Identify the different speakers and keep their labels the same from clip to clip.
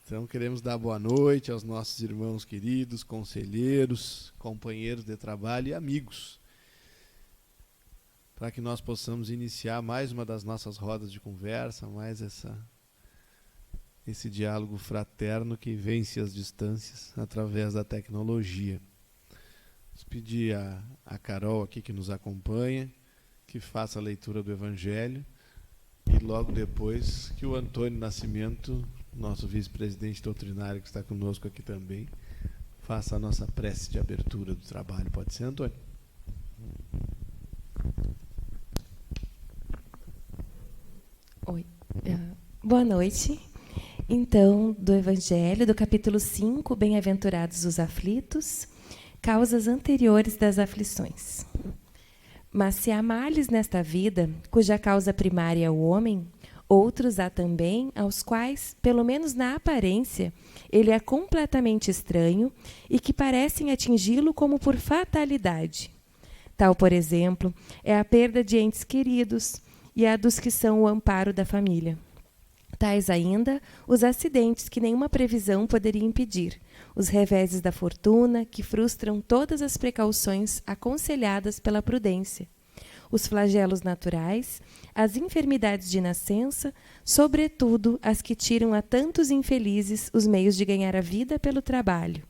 Speaker 1: Então queremos dar boa noite aos nossos irmãos queridos, conselheiros, companheiros de trabalho e amigos, para que nós possamos iniciar mais uma das nossas rodas de conversa, mais esse diálogo fraterno que vence as distâncias através da tecnologia. Vou pedir a Carol aqui que nos acompanha, que faça a leitura do Evangelho, e logo depois que o Antônio Nascimento, nosso vice-presidente doutrinário que está conosco aqui também, faça a nossa prece de abertura do trabalho. Pode ser, Antônio?
Speaker 2: Oi. Boa noite. Então, do Evangelho, do capítulo 5, Bem-aventurados os aflitos, causas anteriores das aflições. Mas se há males nesta vida, cuja causa primária é o homem, outros há também, aos quais, pelo menos na aparência, ele é completamente estranho e que parecem atingi-lo como por fatalidade. Tal, por exemplo, é a perda de entes queridos e a dos que são o amparo da família. Tais ainda os acidentes que nenhuma previsão poderia impedir, os reveses da fortuna que frustram todas as precauções aconselhadas pela prudência, os flagelos naturais, as enfermidades de nascença, sobretudo as que tiram a tantos infelizes os meios de ganhar a vida pelo trabalho,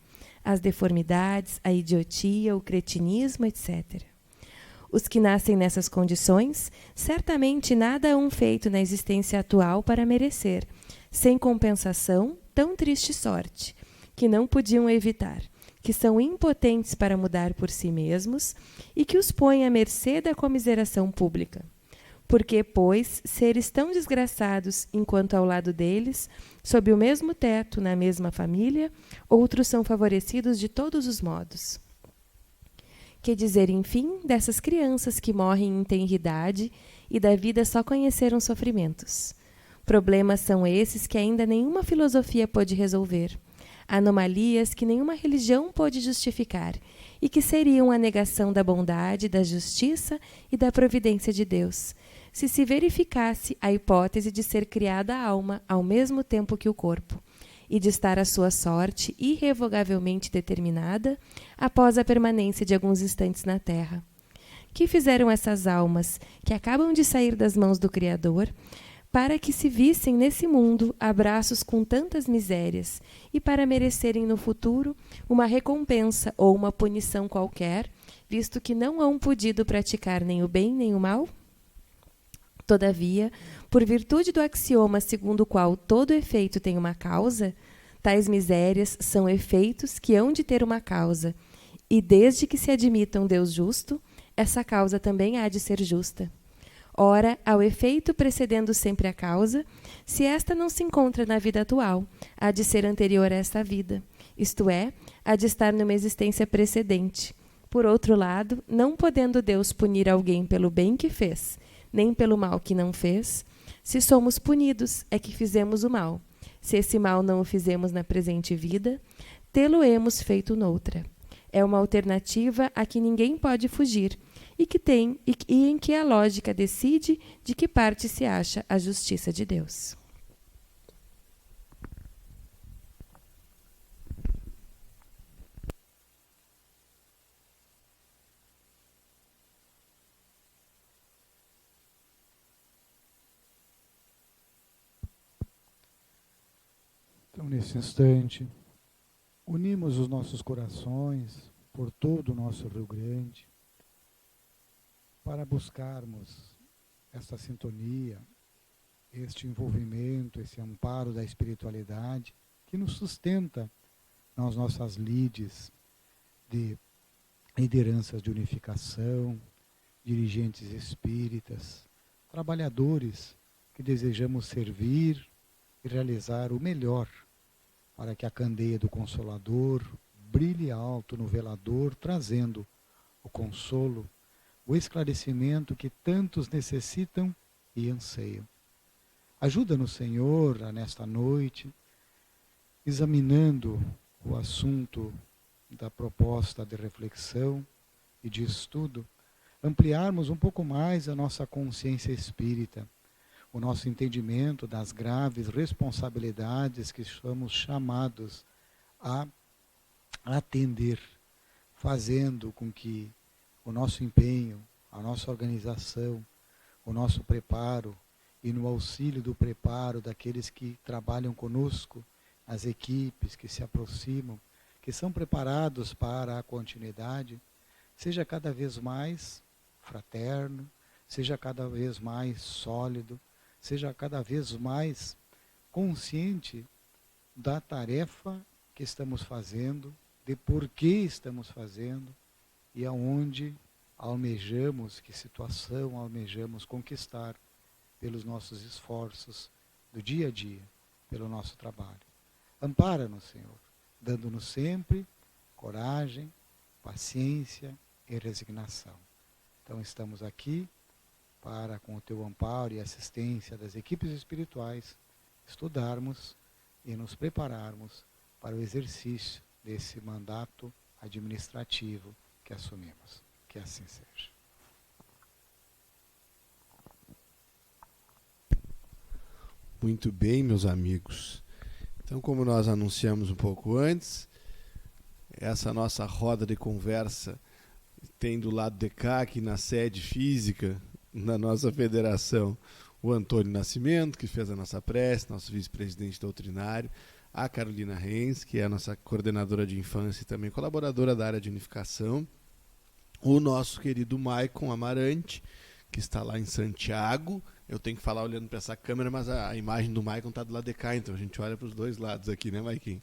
Speaker 2: as deformidades, a idiotia, o cretinismo, etc. Os que nascem nessas condições, certamente nada hão feito na existência atual para merecer, sem compensação, tão triste sorte, que não podiam evitar, que são impotentes para mudar por si mesmos e que os põem à mercê da comiseração pública. Porque, pois, seres tão desgraçados enquanto ao lado deles, sob o mesmo teto, na mesma família, outros são favorecidos de todos os modos. Que dizer, enfim, dessas crianças que morrem em tenridade e da vida só conheceram sofrimentos? Problemas são esses que ainda nenhuma filosofia pôde resolver. Anomalias que nenhuma religião pôde justificar e que seriam a negação da bondade, da justiça e da providência de Deus, se verificasse a hipótese de ser criada a alma ao mesmo tempo que o corpo, e de estar a sua sorte irrevogavelmente determinada após a permanência de alguns instantes na terra. Que fizeram essas almas, que acabam de sair das mãos do Criador, para que se vissem nesse mundo abraços com tantas misérias e para merecerem no futuro uma recompensa ou uma punição qualquer, visto que não hão podido praticar nem o bem nem o mal? Todavia, por virtude do axioma segundo o qual todo efeito tem uma causa, tais misérias são efeitos que hão de ter uma causa, e desde que se admita um Deus justo, essa causa também há de ser justa. Ora, ao efeito precedendo sempre a causa, se esta não se encontra na vida atual, há de ser anterior a esta vida, isto é, há de estar numa existência precedente. Por outro lado, não podendo Deus punir alguém pelo bem que fez, nem pelo mal que não fez, se somos punidos, é que fizemos o mal. Se esse mal não o fizemos na presente vida, tê-lo-emos feito noutra. É uma alternativa a que ninguém pode fugir, e em que a lógica decide de que parte se acha a justiça de Deus.
Speaker 3: Então, nesse instante, unimos os nossos corações por todo o nosso Rio Grande para buscarmos essa sintonia, este envolvimento, esse amparo da espiritualidade que nos sustenta nas nossas lides de lideranças de unificação, dirigentes espíritas, trabalhadores que desejamos servir e realizar o melhor para que a candeia do Consolador brilhe alto no velador, trazendo o consolo, o esclarecimento que tantos necessitam e anseiam. Ajuda-nos, Senhor, nesta noite, examinando o assunto da proposta de reflexão e de estudo, ampliarmos um pouco mais a nossa consciência espírita, o nosso entendimento das graves responsabilidades que somos chamados a atender, fazendo com que o nosso empenho, a nossa organização, o nosso preparo e no auxílio do preparo daqueles que trabalham conosco, as equipes que se aproximam, que são preparados para a continuidade, seja cada vez mais fraterno, seja cada vez mais sólido, seja cada vez mais consciente da tarefa que estamos fazendo, de por que estamos fazendo e aonde almejamos, que situação almejamos conquistar pelos nossos esforços do dia a dia, pelo nosso trabalho. Ampara-nos, Senhor, dando-nos sempre coragem, paciência e resignação. Então estamos aqui para, com o teu amparo e assistência das equipes espirituais, estudarmos e nos prepararmos para o exercício desse mandato administrativo que assumimos. Que assim seja.
Speaker 1: Muito bem, meus amigos. Então, como nós anunciamos um pouco antes, essa nossa roda de conversa tem do lado de cá, aqui na sede física, na nossa federação, o Antônio Nascimento, que fez a nossa prece, nosso vice-presidente doutrinário, a Carolina Reis, que é a nossa coordenadora de infância e também colaboradora da área de unificação, o nosso querido Maicon Amarante, que está lá em Santiago. Eu tenho que falar olhando para essa câmera, mas a imagem do Maicon está do lado de cá, então a gente olha para os dois lados aqui, né, Maiquinho?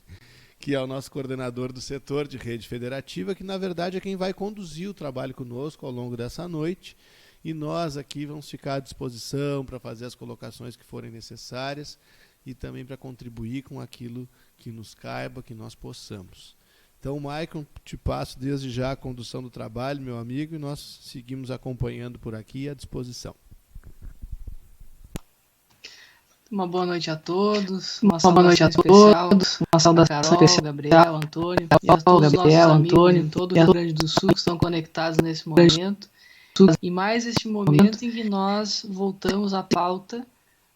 Speaker 1: Que é o nosso coordenador do setor de rede federativa, que na verdade é quem vai conduzir o trabalho conosco ao longo dessa noite. E nós aqui vamos ficar à disposição para fazer as colocações que forem necessárias e também para contribuir com aquilo que nos caiba, que nós possamos. Então, Maicon, te passo desde já a condução do trabalho, meu amigo, e nós seguimos acompanhando por aqui à disposição.
Speaker 4: Uma boa noite a todos, uma saudação especial, uma saudação Carol, Gabriel, Antônio e a todos os nossos amigos em todo o Rio Grande do Sul que estão conectados nesse momento. E mais este momento em que nós voltamos à pauta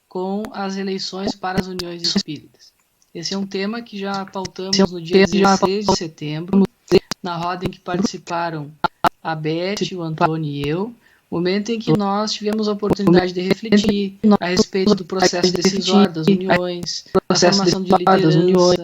Speaker 4: com as eleições para as uniões espíritas. Esse é um tema que já pautamos no dia 16 de setembro, na roda em que participaram a Beth, o Antônio e eu, momento em que nós tivemos a oportunidade de refletir a respeito do processo decisório das uniões, da formação de liderança,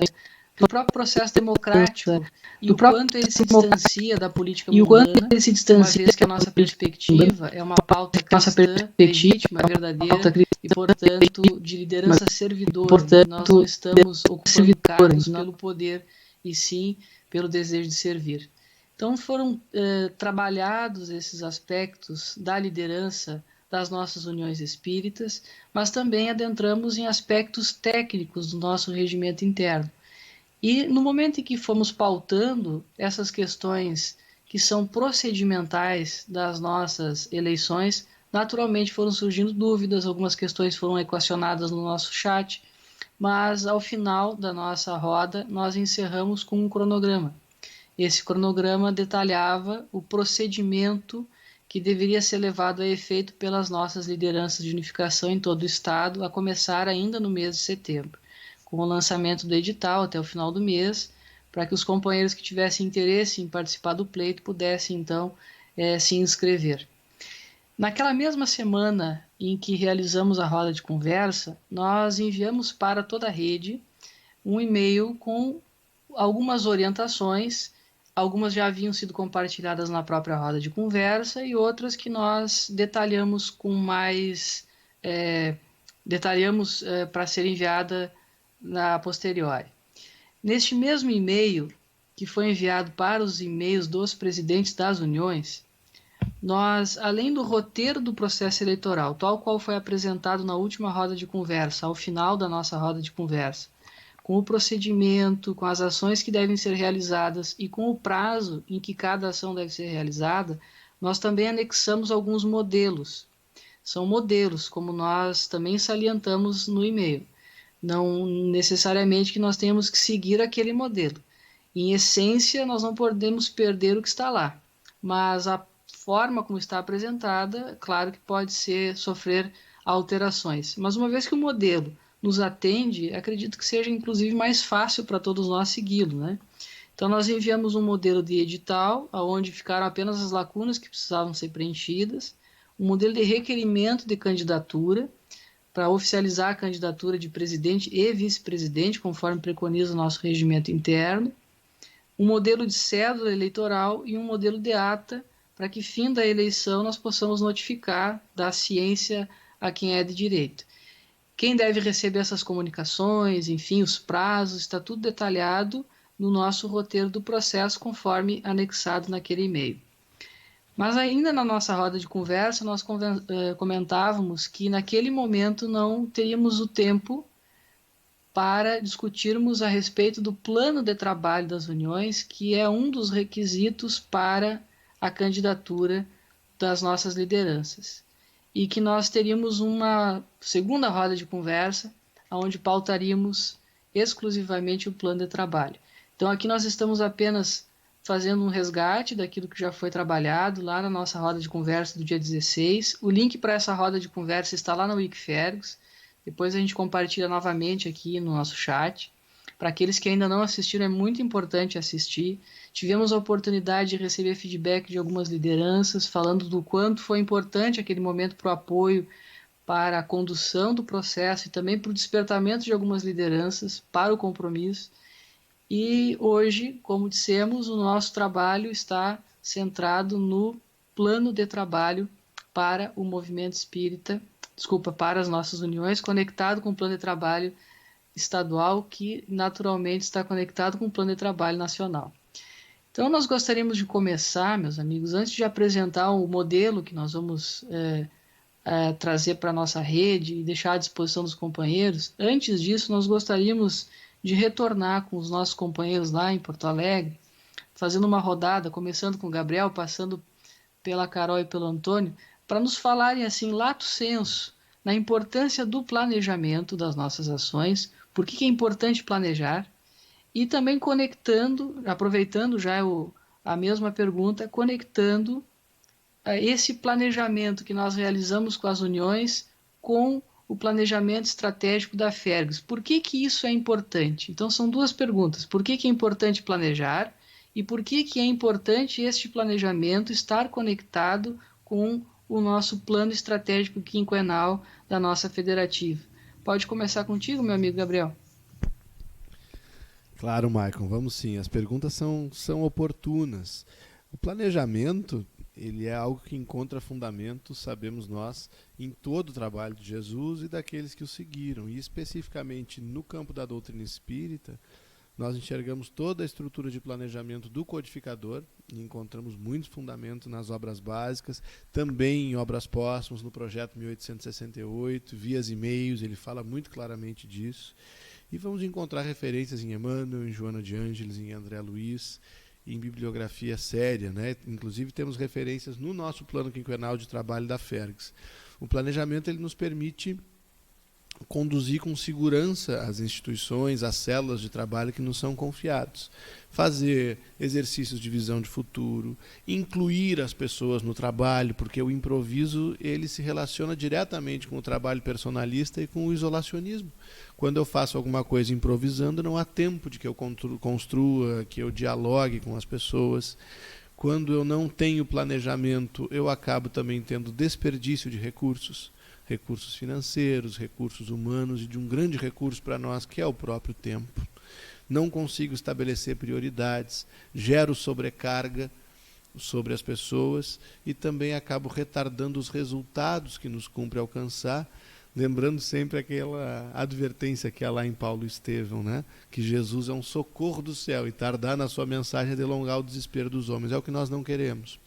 Speaker 4: do próprio processo democrático e o quanto ele se distancia da política mundana, uma vez que a nossa perspectiva é uma pauta cristã, legítima, verdadeira e, portanto, de liderança servidora. Nós não estamos ocupando cargos pelo poder e sim pelo desejo de servir. Então foram trabalhados esses aspectos da liderança das nossas uniões espíritas, mas também adentramos em aspectos técnicos do nosso regimento interno. E no momento em que fomos pautando essas questões que são procedimentais das nossas eleições, naturalmente foram surgindo dúvidas, algumas questões foram equacionadas no nosso chat, mas ao final da nossa roda nós encerramos com um cronograma. Esse cronograma detalhava o procedimento que deveria ser levado a efeito pelas nossas lideranças de unificação em todo o Estado, a começar ainda no mês de setembro, com o lançamento do edital até o final do mês, para que os companheiros que tivessem interesse em participar do pleito pudessem, então, se inscrever. Naquela mesma semana em que realizamos a roda de conversa, nós enviamos para toda a rede um e-mail com algumas orientações. Algumas já haviam sido compartilhadas na própria roda de conversa e outras que nós detalhamos com mais para ser enviada na posteriori. Neste mesmo e-mail, que foi enviado para os e-mails dos presidentes das uniões, nós, além do roteiro do processo eleitoral, tal qual foi apresentado na última roda de conversa, ao final da nossa roda de conversa, com o procedimento, com as ações que devem ser realizadas e com o prazo em que cada ação deve ser realizada, nós também anexamos alguns modelos. São modelos, como nós também salientamos no e-mail. Não necessariamente que nós tenhamos que seguir aquele modelo. Em essência, nós não podemos perder o que está lá, mas a forma como está apresentada, claro que pode sofrer alterações. Mas uma vez que o modelo nos atende, acredito que seja inclusive mais fácil para todos nós segui-lo, né? Então nós enviamos um modelo de edital, onde ficaram apenas as lacunas que precisavam ser preenchidas, um modelo de requerimento de candidatura, para oficializar a candidatura de presidente e vice-presidente, conforme preconiza o nosso regimento interno, um modelo de cédula eleitoral e um modelo de ata, para que, fim da eleição, nós possamos notificar da ciência a quem é de direito. Quem deve receber essas comunicações, enfim, os prazos, está tudo detalhado no nosso roteiro do processo, conforme anexado naquele e-mail. Mas ainda na nossa roda de conversa, nós comentávamos que naquele momento não teríamos o tempo para discutirmos a respeito do plano de trabalho das uniões, que é um dos requisitos para a candidatura das nossas lideranças. E que nós teríamos uma segunda roda de conversa, onde pautaríamos exclusivamente o plano de trabalho. Então aqui nós estamos apenas fazendo um resgate daquilo que já foi trabalhado lá na nossa roda de conversa do dia 16. O link para essa roda de conversa está lá no Wikifergus. Depois a gente compartilha novamente aqui no nosso chat. Para aqueles que ainda não assistiram, é muito importante assistir. Tivemos a oportunidade de receber feedback de algumas lideranças, falando do quanto foi importante aquele momento para o apoio, para a condução do processo e também para o despertamento de algumas lideranças para o compromisso. E hoje, como dissemos, o nosso trabalho está centrado no plano de trabalho para o movimento espírita, para as nossas uniões, conectado com o plano de trabalho estadual, que naturalmente está conectado com o plano de trabalho nacional. Então, nós gostaríamos de começar, meus amigos, antes de apresentar o modelo que nós vamos trazer para a nossa rede e deixar à disposição dos companheiros. Antes disso, nós gostaríamos de retornar com os nossos companheiros lá em Porto Alegre, fazendo uma rodada, começando com o Gabriel, passando pela Carol e pelo Antônio, para nos falarem assim, lato sensu, na importância do planejamento das nossas ações, por que é importante planejar, e também conectando, aproveitando já a mesma pergunta, conectando esse planejamento que nós realizamos com as uniões com o planejamento estratégico da Fergus. Por que isso é importante? Então são duas perguntas. Por que é importante planejar e por que é importante este planejamento estar conectado com o nosso plano estratégico quinquenal da nossa federativa? Pode começar contigo, meu amigo Gabriel.
Speaker 1: Claro, Maicon, vamos sim. As perguntas são oportunas. O planejamento, ele é algo que encontra fundamento, sabemos nós, em todo o trabalho de Jesus e daqueles que o seguiram. E especificamente no campo da doutrina espírita, nós enxergamos toda a estrutura de planejamento do codificador e encontramos muitos fundamentos nas obras básicas, também em obras póstumas, no projeto 1868, vias e meios, ele fala muito claramente disso. E vamos encontrar referências em Emmanuel, em Joana de Ângeles, em André Luiz, em bibliografia séria, né? Inclusive temos referências no nosso plano quinquenal de trabalho da Fergus. O planejamento ele nos permite conduzir com segurança as instituições, as células de trabalho que nos são confiados, fazer exercícios de visão de futuro, incluir as pessoas no trabalho, porque o improviso ele se relaciona diretamente com o trabalho personalista e com o isolacionismo. Quando eu faço alguma coisa improvisando, não há tempo de que eu construa, que eu dialogue com as pessoas. Quando eu não tenho planejamento, eu acabo também tendo desperdício de recursos financeiros, recursos humanos e de um grande recurso para nós, que é o próprio tempo. Não consigo estabelecer prioridades, gero sobrecarga sobre as pessoas e também acabo retardando os resultados que nos cumpre alcançar, lembrando sempre aquela advertência que há lá em Paulo Estevão, né? Que Jesus é um socorro do céu e tardar na sua mensagem é delongar o desespero dos homens. É o que nós não queremos.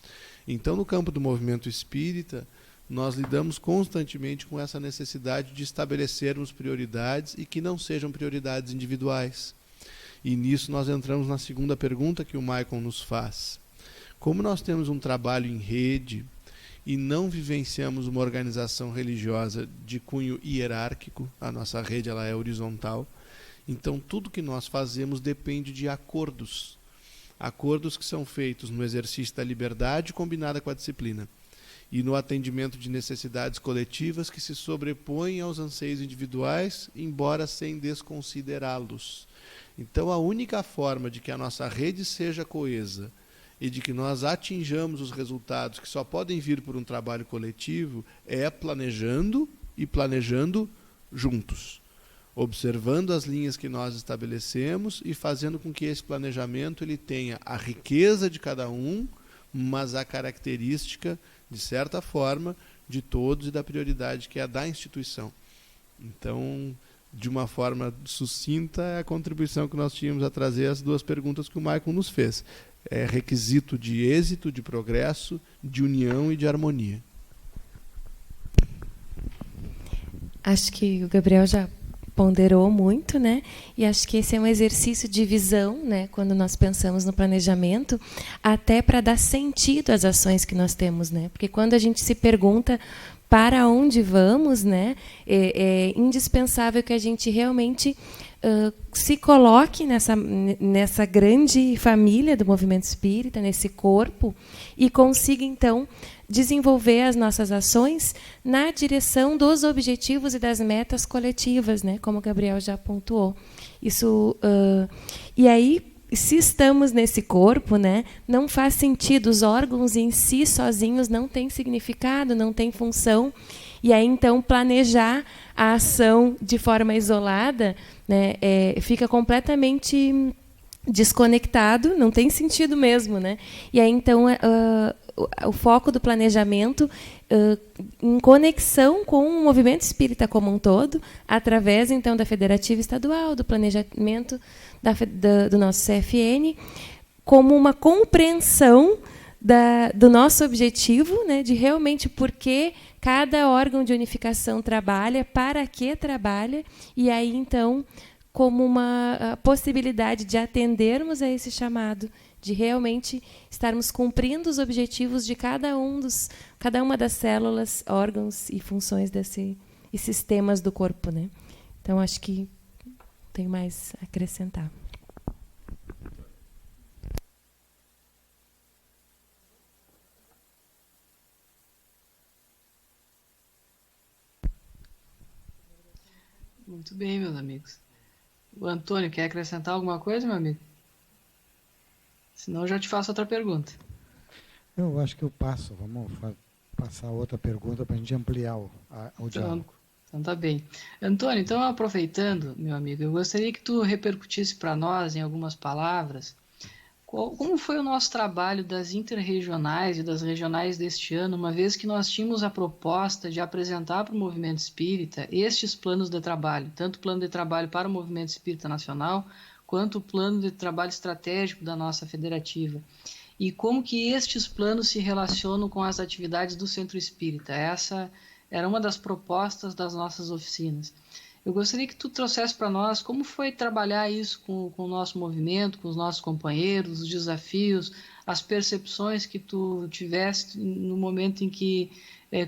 Speaker 1: Então, no campo do movimento espírita, nós lidamos constantemente com essa necessidade de estabelecermos prioridades e que não sejam prioridades individuais. E nisso nós entramos na segunda pergunta que o Maicon nos faz. Como nós temos um trabalho em rede e não vivenciamos uma organização religiosa de cunho hierárquico, a nossa rede ela é horizontal, então tudo que nós fazemos depende de acordos que são feitos no exercício da liberdade combinada com a disciplina. e no atendimento de necessidades coletivas que se sobrepõem aos anseios individuais, embora sem desconsiderá-los. Então, a única forma de que a nossa rede seja coesa e de que nós atinjamos os resultados que só podem vir por um trabalho coletivo é planejando e planejando juntos, observando as linhas que nós estabelecemos e fazendo com que esse planejamento ele tenha a riqueza de cada um, mas a característica, de certa forma, de todos e da prioridade que é a da instituição. Então, de uma forma sucinta, é a contribuição que nós tínhamos a trazer as duas perguntas que o Maicon nos fez. É requisito de êxito, de progresso, de união e de harmonia.
Speaker 2: Acho que o Gabriel já ponderou muito, né? E acho que esse é um exercício de visão, né? Quando nós pensamos no planejamento, até para dar sentido às ações que nós temos, né? Porque quando a gente se pergunta para onde vamos, né? É indispensável que a gente realmente se coloque nessa grande família do movimento espírita, nesse corpo, e consiga, então, desenvolver as nossas ações na direção dos objetivos e das metas coletivas, né? Como o Gabriel já pontuou. Isso, e aí, se estamos nesse corpo, né, não faz sentido, os órgãos em si sozinhos não têm significado, não têm função. E aí, então, planejar a ação de forma isolada, né, fica completamente desconectado, não tem sentido mesmo, né? E aí, então, o foco do planejamento em conexão com o movimento espírita como um todo, através, então, da Federativa Estadual, do planejamento do nosso CFN, como uma compreensão do nosso objetivo, né, de realmente por que cada órgão de unificação trabalha, para que trabalha, e aí, então, como uma possibilidade de atendermos a esse chamado, de realmente estarmos cumprindo os objetivos de cada uma das células, órgãos e funções e sistemas do corpo, né? Então, acho que não tenho mais a acrescentar.
Speaker 4: Muito bem, meus amigos. O Antônio, quer acrescentar alguma coisa, meu amigo? Senão eu já te faço outra pergunta.
Speaker 3: Eu acho que eu passo. Vamos passar outra pergunta para a gente ampliar o diálogo.
Speaker 4: Então tá bem. Antônio, então aproveitando, meu amigo, eu gostaria que tu repercutisse para nós, em algumas palavras, como foi o nosso trabalho das interregionais e das regionais deste ano, uma vez que nós tínhamos a proposta de apresentar para o movimento espírita estes planos de trabalho, tanto o plano de trabalho para o movimento espírita nacional, quanto o plano de trabalho estratégico da nossa federativa. E como que estes planos se relacionam com as atividades do Centro Espírita. Essa era uma das propostas das nossas oficinas. Eu gostaria que tu trouxesse para nós como foi trabalhar isso com o nosso movimento, com os nossos companheiros, os desafios, as percepções que tu tiveste no momento em que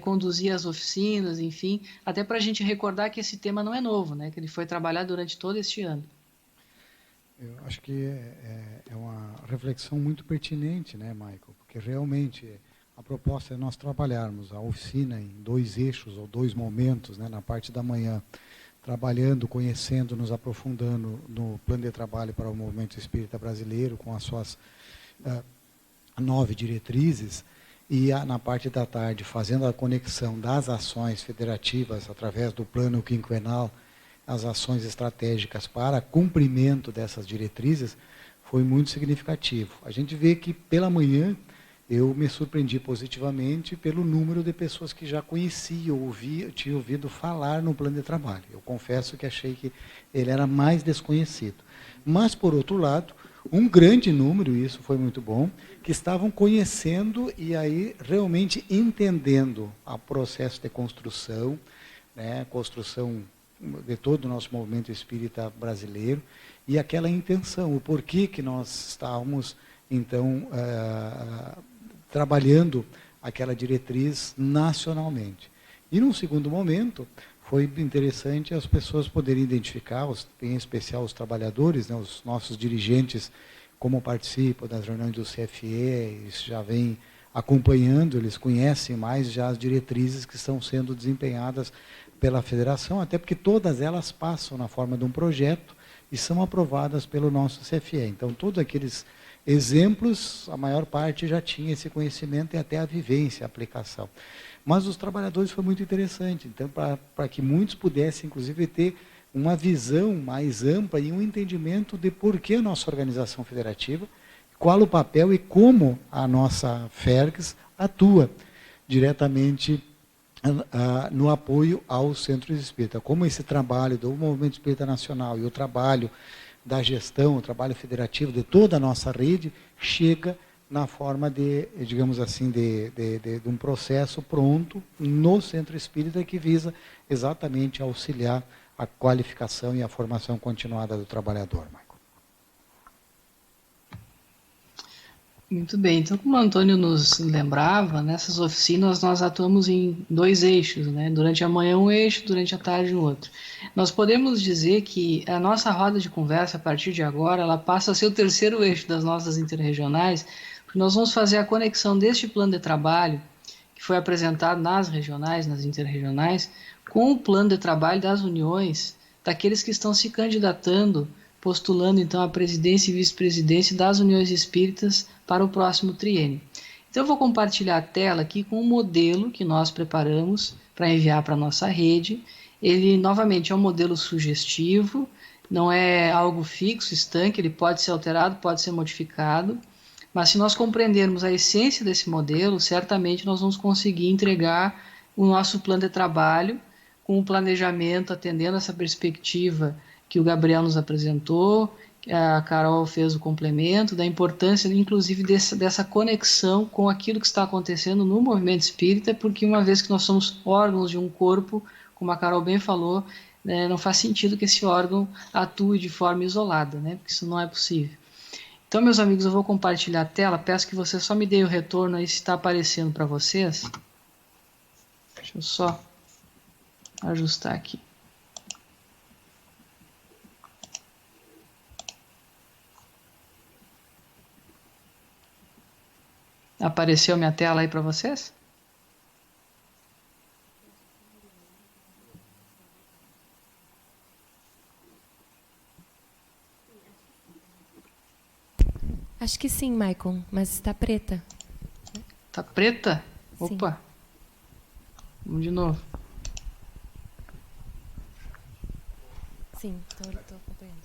Speaker 4: conduzia as oficinas, enfim, até para a gente recordar que esse tema não é novo, né? Que ele foi trabalhado durante todo este ano.
Speaker 3: Eu acho que é uma reflexão muito pertinente, né, Michael? Porque realmente a proposta é nós trabalharmos a oficina em 2 eixos ou 2 momentos, né, na parte da manhã, trabalhando, conhecendo, nos aprofundando no plano de trabalho para o movimento espírita brasileiro, com as suas 9 diretrizes, e na parte da tarde, fazendo a conexão das ações federativas através do plano quinquenal, as ações estratégicas para cumprimento dessas diretrizes, foi muito significativo. A gente vê que pela manhã eu me surpreendi positivamente pelo número de pessoas que já conheciam, tinha ouvido falar no plano de trabalho. Eu confesso que achei que ele era mais desconhecido. Mas, por outro lado, um grande número, e isso foi muito bom, que estavam conhecendo e aí realmente entendendo o processo de construção, né, construção de todo o nosso movimento espírita brasileiro, e aquela intenção, o porquê que nós estávamos, então, trabalhando aquela diretriz nacionalmente. E, num segundo momento, foi interessante as pessoas poderem identificar, em especial os trabalhadores, né, os nossos dirigentes, como participam das reuniões do CFE, isso já vem acompanhando, eles conhecem mais já as diretrizes que estão sendo desempenhadas pela federação, até porque todas elas passam na forma de um projeto e são aprovadas pelo nosso CFE. Então, todos aqueles exemplos, a maior parte já tinha esse conhecimento e até a vivência, a aplicação. Mas os trabalhadores foi muito interessante, então, para que muitos pudessem, inclusive, ter uma visão mais ampla e um entendimento de por que a nossa organização federativa, qual o papel e como a nossa FERGS atua diretamente no apoio aos centros espíritas. Como esse trabalho do Movimento Espírita Nacional e o trabalho da gestão, o trabalho federativo de toda a nossa rede, chega na forma de, digamos assim, de um processo pronto no centro espírita que visa exatamente auxiliar a qualificação e a formação continuada do trabalhador, Michael.
Speaker 4: Muito bem, então como o Antônio nos lembrava, nessas oficinas nós atuamos em 2 eixos, né? Durante a manhã um eixo, durante a tarde um outro. Nós podemos dizer que a nossa roda de conversa, a partir de agora, ela passa a ser o 3º eixo das nossas interregionais, porque nós vamos fazer a conexão deste plano de trabalho, que foi apresentado nas regionais, nas interregionais, com o plano de trabalho das uniões, daqueles que estão se candidatando, postulando então a presidência e vice-presidência das uniões espíritas para o próximo triênio. Então eu vou compartilhar a tela aqui com um modelo que nós preparamos para enviar para a nossa rede. Ele, novamente, é um modelo sugestivo, não é algo fixo, estanque, ele pode ser alterado, pode ser modificado, mas se nós compreendermos a essência desse modelo, certamente nós vamos conseguir entregar o nosso plano de trabalho com o planejamento, atendendo essa perspectiva que o Gabriel nos apresentou, que a Carol fez o complemento, da importância, inclusive, dessa conexão com aquilo que está acontecendo no movimento espírita, porque uma vez que nós somos órgãos de um corpo, como a Carol bem falou, né, não faz sentido que esse órgão atue de forma isolada, né, porque isso não é possível. Então, meus amigos, eu vou compartilhar a tela, peço que vocês só me deem o retorno aí se está aparecendo para vocês. Deixa eu só ajustar aqui. Apareceu minha tela aí para vocês?
Speaker 2: Acho que sim, Maicon, mas está preta.
Speaker 4: Tá preta?
Speaker 2: Sim.
Speaker 4: Opa. Vamos de novo.
Speaker 2: Sim, estou acompanhando.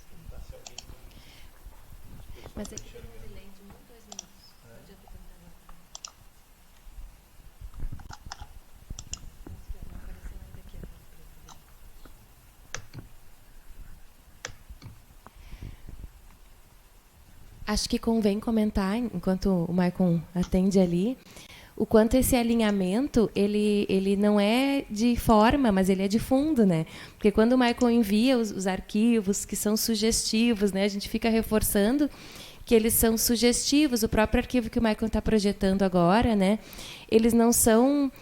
Speaker 2: Mas é que tem um delay de 1 ou 2 minutos. Não adianta tentar não apareceu ainda aqui. Acho que convém comentar, enquanto o Maicon atende ali, o quanto esse alinhamento, ele não é de forma, mas ele é de fundo, né? Porque quando o Maicon envia os arquivos que são sugestivos, né, a gente fica reforçando que eles são sugestivos. O próprio arquivo que o Maicon está projetando agora, né, eles não são...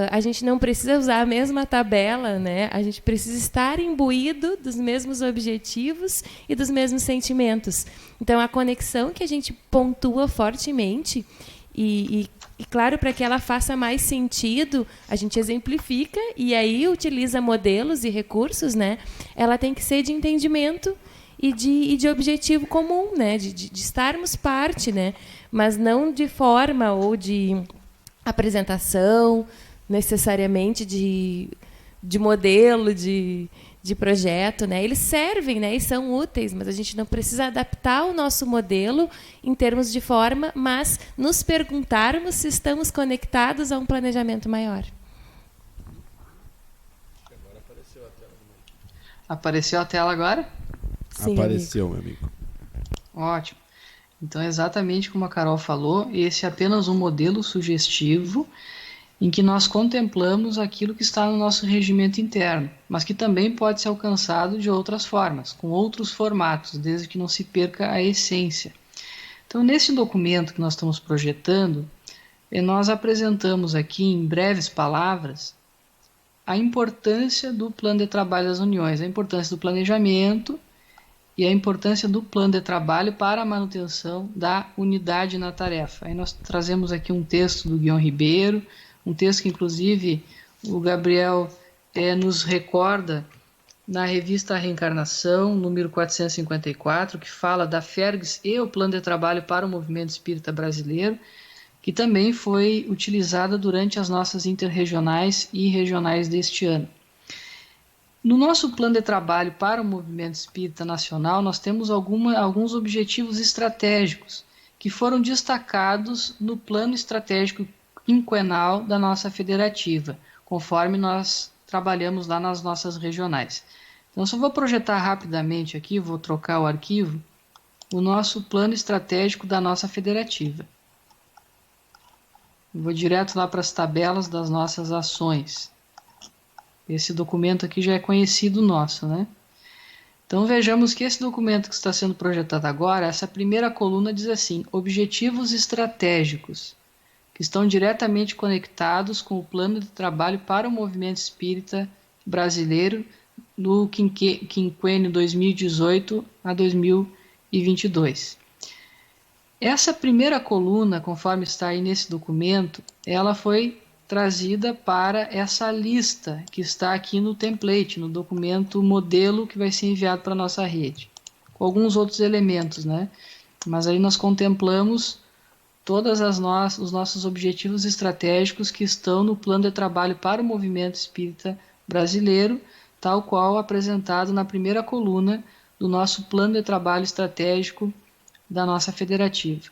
Speaker 2: a gente não precisa usar a mesma tabela, né? A gente precisa estar imbuído dos mesmos objetivos e dos mesmos sentimentos. Então, a conexão que a gente pontua fortemente e claro, para que ela faça mais sentido, a gente exemplifica e aí utiliza modelos e recursos, né? Ela tem que ser de entendimento e de objetivo comum, né? De estarmos parte, né? Mas não de forma ou de apresentação, necessariamente de modelo, de projeto, né? Eles servem, né, e são úteis, mas a gente não precisa adaptar o nosso modelo em termos de forma, mas nos perguntarmos se estamos conectados a um planejamento maior.
Speaker 4: Apareceu a tela agora?
Speaker 2: Sim,
Speaker 1: Apareceu, meu amigo.
Speaker 4: Ótimo. Então, exatamente como a Carol falou, esse é apenas um modelo sugestivo em que nós contemplamos aquilo que está no nosso regimento interno, mas que também pode ser alcançado de outras formas, com outros formatos, desde que não se perca a essência. Então, nesse documento que nós estamos projetando, nós apresentamos aqui, em breves palavras, a importância do plano de trabalho das uniões, a importância do planejamento e a importância do plano de trabalho para a manutenção da unidade na tarefa. Aí nós trazemos aqui um texto do Guion Ribeiro, um texto que inclusive o Gabriel nos recorda na revista Reencarnação, número 454, que fala da Fergs e o plano de trabalho para o movimento espírita brasileiro, que também foi utilizada durante as nossas interregionais e regionais deste ano. No nosso plano de trabalho para o movimento espírita nacional, nós temos alguns objetivos estratégicos que foram destacados no plano estratégico quinquenal da nossa federativa, conforme nós trabalhamos lá nas nossas regionais. Então, só vou projetar rapidamente aqui, vou trocar o arquivo, o nosso plano estratégico da nossa federativa. Vou direto lá para as tabelas das nossas ações. Esse documento aqui já é conhecido nosso, né? Então vejamos que esse documento que está sendo projetado agora, essa primeira coluna diz assim: objetivos estratégicos, que estão diretamente conectados com o plano de trabalho para o movimento espírita brasileiro no quinquênio 2018 a 2022. Essa primeira coluna, conforme está aí nesse documento, ela foi trazida para essa lista que está aqui no template, no documento modelo que vai ser enviado para a nossa rede, com alguns outros elementos, né? Mas aí nós contemplamos todos os nossos objetivos estratégicos que estão no plano de trabalho para o movimento espírita brasileiro, tal qual apresentado na primeira coluna do nosso plano de trabalho estratégico da nossa federativa.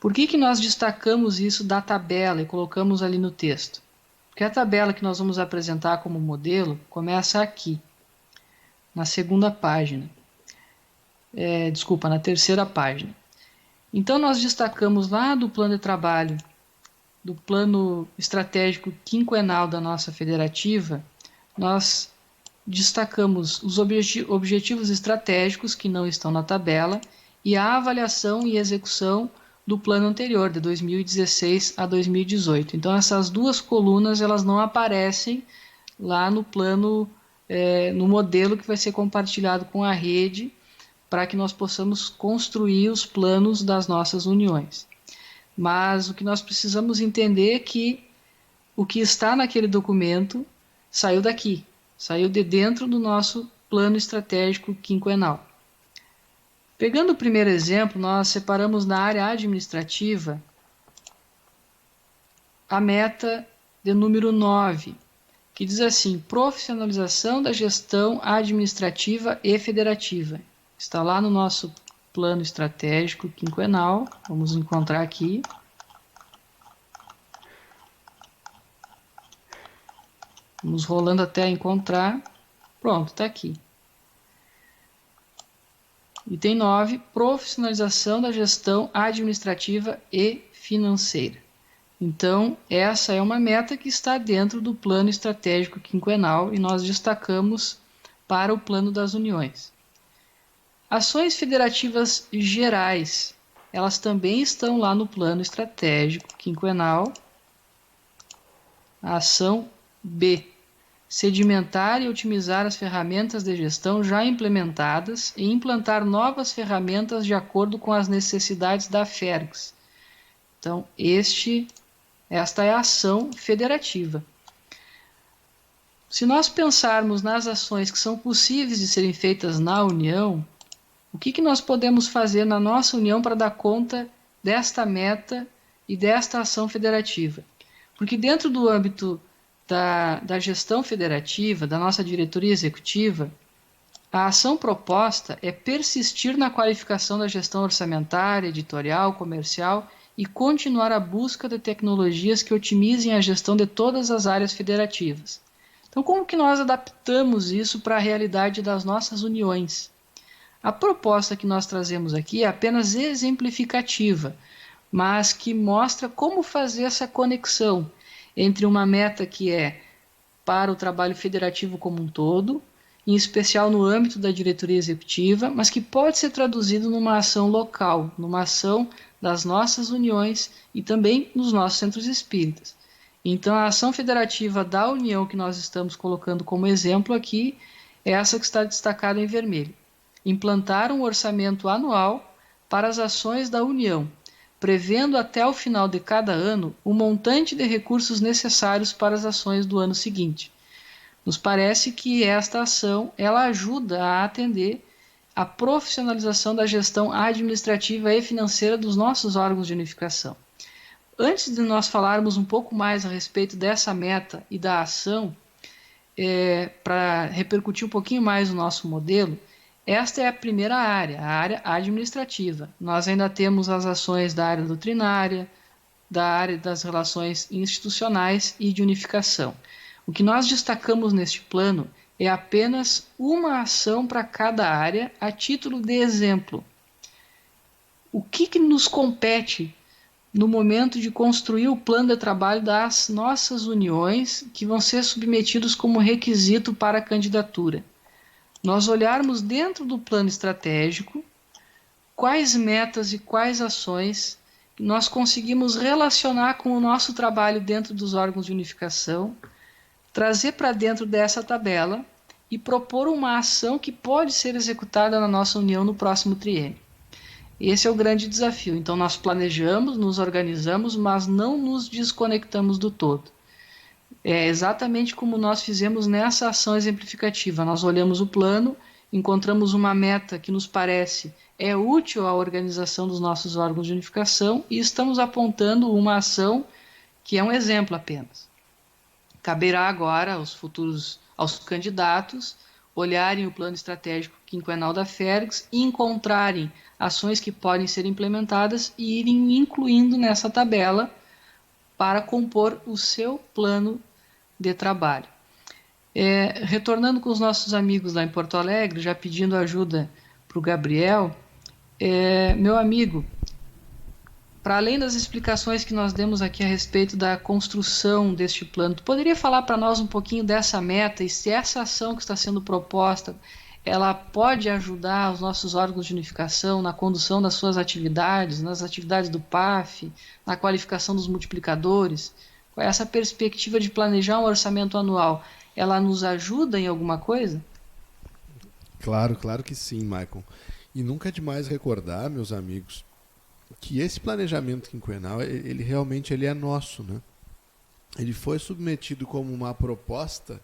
Speaker 4: Por que nós destacamos isso da tabela e colocamos ali no texto? Porque a tabela que nós vamos apresentar como modelo começa aqui, na segunda página. Na terceira página. Então nós destacamos lá do plano de trabalho, do plano estratégico quinquenal da nossa federativa, nós destacamos os objetivos estratégicos que não estão na tabela e a avaliação e execução do plano anterior, de 2016 a 2018. Então essas duas colunas elas não aparecem lá no plano, no modelo que vai ser compartilhado com a rede, para que nós possamos construir os planos das nossas uniões. Mas o que nós precisamos entender é que o que está naquele documento saiu daqui, saiu de dentro do nosso plano estratégico quinquenal. Pegando o primeiro exemplo, nós separamos na área administrativa a meta de número 9, que diz assim: profissionalização da gestão administrativa e federativa. Está lá no nosso plano estratégico quinquenal, vamos encontrar aqui. Vamos rolando até encontrar. Pronto, está aqui. Item 9, profissionalização da gestão administrativa e financeira. Então, essa é uma meta que está dentro do plano estratégico quinquenal e nós destacamos para o plano das uniões. Ações federativas gerais, elas também estão lá no plano estratégico quinquenal. A ação B, sedimentar e otimizar as ferramentas de gestão já implementadas e implantar novas ferramentas de acordo com as necessidades da Fergs. Então, esta é a ação federativa. Se nós pensarmos nas ações que são possíveis de serem feitas na União, o que nós podemos fazer na nossa União para dar conta desta meta e desta ação federativa? Porque dentro do âmbito da gestão federativa, da nossa diretoria executiva, a ação proposta é persistir na qualificação da gestão orçamentária, editorial, comercial e continuar a busca de tecnologias que otimizem a gestão de todas as áreas federativas. Então, como que nós adaptamos isso para a realidade das nossas uniões? A proposta que nós trazemos aqui é apenas exemplificativa, mas que mostra como fazer essa conexão entre uma meta que é para o trabalho federativo como um todo, em especial no âmbito da diretoria executiva, mas que pode ser traduzido numa ação local, numa ação das nossas uniões e também nos nossos centros espíritas. Então, a ação federativa da União que nós estamos colocando como exemplo aqui é essa que está destacada em vermelho. implantar um orçamento anual para as ações da União, prevendo até o final de cada ano o montante de recursos necessários para as ações do ano seguinte. Nos parece que esta ação ela ajuda a atender a profissionalização da gestão administrativa e financeira dos nossos órgãos de unificação. Antes de nós falarmos um pouco mais a respeito dessa meta e da ação, para repercutir um pouquinho mais o nosso modelo, esta é a primeira área, a área administrativa. Nós ainda temos as ações da área doutrinária, da área das relações institucionais e de unificação. O que nós destacamos neste plano é apenas uma ação para cada área a título de exemplo. O que nos compete no momento de construir o plano de trabalho das nossas uniões que vão ser submetidos como requisito para a candidatura? Nós olharmos dentro do plano estratégico quais metas e quais ações nós conseguimos relacionar com o nosso trabalho dentro dos órgãos de unificação, trazer para dentro dessa tabela e propor uma ação que pode ser executada na nossa união no próximo triênio. Esse é o grande desafio. Então nós planejamos, nos organizamos, mas não nos desconectamos do todo. É exatamente como nós fizemos nessa ação exemplificativa. Nós olhamos o plano, encontramos uma meta que nos parece útil à organização dos nossos órgãos de unificação e estamos apontando uma ação que é um exemplo apenas. Caberá agora aos candidatos olharem o plano estratégico quinquenal da Fergs e encontrarem ações que podem ser implementadas e irem incluindo nessa tabela para compor o seu plano de trabalho. Retornando com os nossos amigos lá em Porto Alegre, já pedindo ajuda para o Gabriel, meu amigo, para além das explicações que nós demos aqui a respeito da construção deste plano, tu poderia falar para nós um pouquinho dessa meta e se essa ação que está sendo proposta, ela pode ajudar os nossos órgãos de unificação na condução das suas atividades, nas atividades do PAF, na qualificação dos multiplicadores? Essa perspectiva de planejar um orçamento anual, ela nos ajuda em alguma coisa?
Speaker 1: Claro que sim, Michael. E nunca é demais recordar, meus amigos, que esse planejamento quinquenal, ele realmente é nosso, né? Ele foi submetido como uma proposta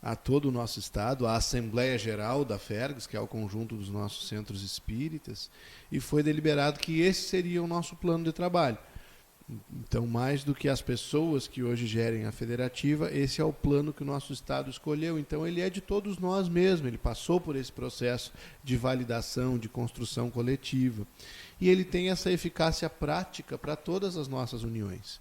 Speaker 1: a todo o nosso Estado, à Assembleia Geral da Fergs, que é o conjunto dos nossos centros espíritas, e foi deliberado que esse seria o nosso plano de trabalho. Então, mais do que as pessoas que hoje gerem a federativa, esse é o plano que o nosso Estado escolheu. Então, ele é de todos nós mesmos, ele passou por esse processo de validação, de construção coletiva. E ele tem essa eficácia prática para todas as nossas uniões.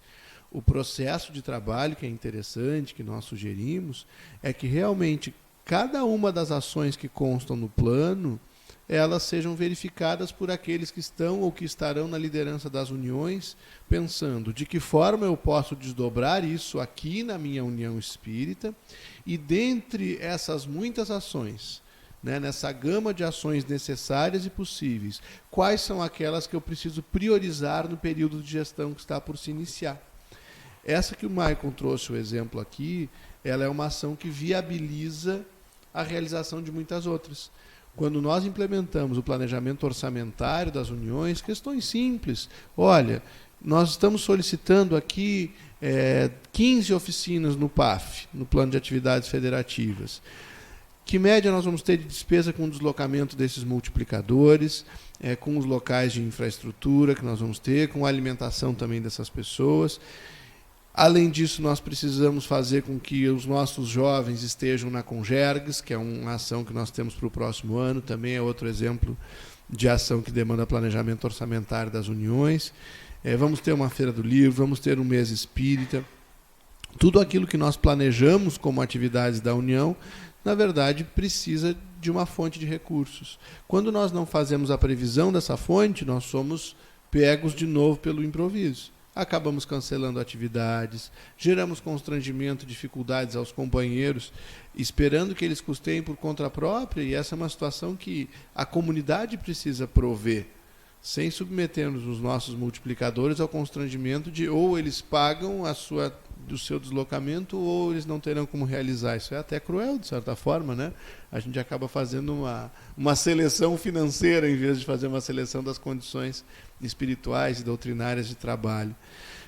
Speaker 1: O processo de trabalho que é interessante, que nós sugerimos, é que realmente cada uma das ações que constam no plano, elas sejam verificadas por aqueles que estão ou que estarão na liderança das uniões, pensando de que forma eu posso desdobrar isso aqui na minha união espírita, e dentre essas muitas ações, nessa gama de ações necessárias e possíveis, quais são aquelas que eu preciso priorizar no período de gestão que está por se iniciar. Essa que o Michael trouxe o exemplo aqui, ela é uma ação que viabiliza a realização de muitas outras. Quando nós implementamos o planejamento orçamentário das uniões, questões simples. Olha, nós estamos solicitando aqui 15 oficinas no PAF, no Plano de Atividades Federativas. Que média nós vamos ter de despesa com o deslocamento desses multiplicadores, com os locais de infraestrutura que nós vamos ter, com a alimentação também dessas pessoas. Além disso, nós precisamos fazer com que os nossos jovens estejam na Congergs, que é uma ação que nós temos para o próximo ano, também é outro exemplo de ação que demanda planejamento orçamentário das uniões. Vamos ter uma feira do livro, vamos ter um mês espírita. Tudo aquilo que nós planejamos como atividades da União, na verdade, precisa de uma fonte de recursos. Quando nós não fazemos a previsão dessa fonte, nós somos pegos de novo pelo improviso. Acabamos cancelando atividades, geramos constrangimento, dificuldades aos companheiros, esperando que eles custeiem por conta própria, e essa é uma situação que a comunidade precisa prover, sem submetermos os nossos multiplicadores ao constrangimento de ou eles pagam a sua do seu deslocamento ou eles não terão como realizar. Isso é até cruel, de certa forma, né? A gente acaba fazendo uma seleção financeira em vez de fazer uma seleção das condições espirituais e doutrinárias de trabalho.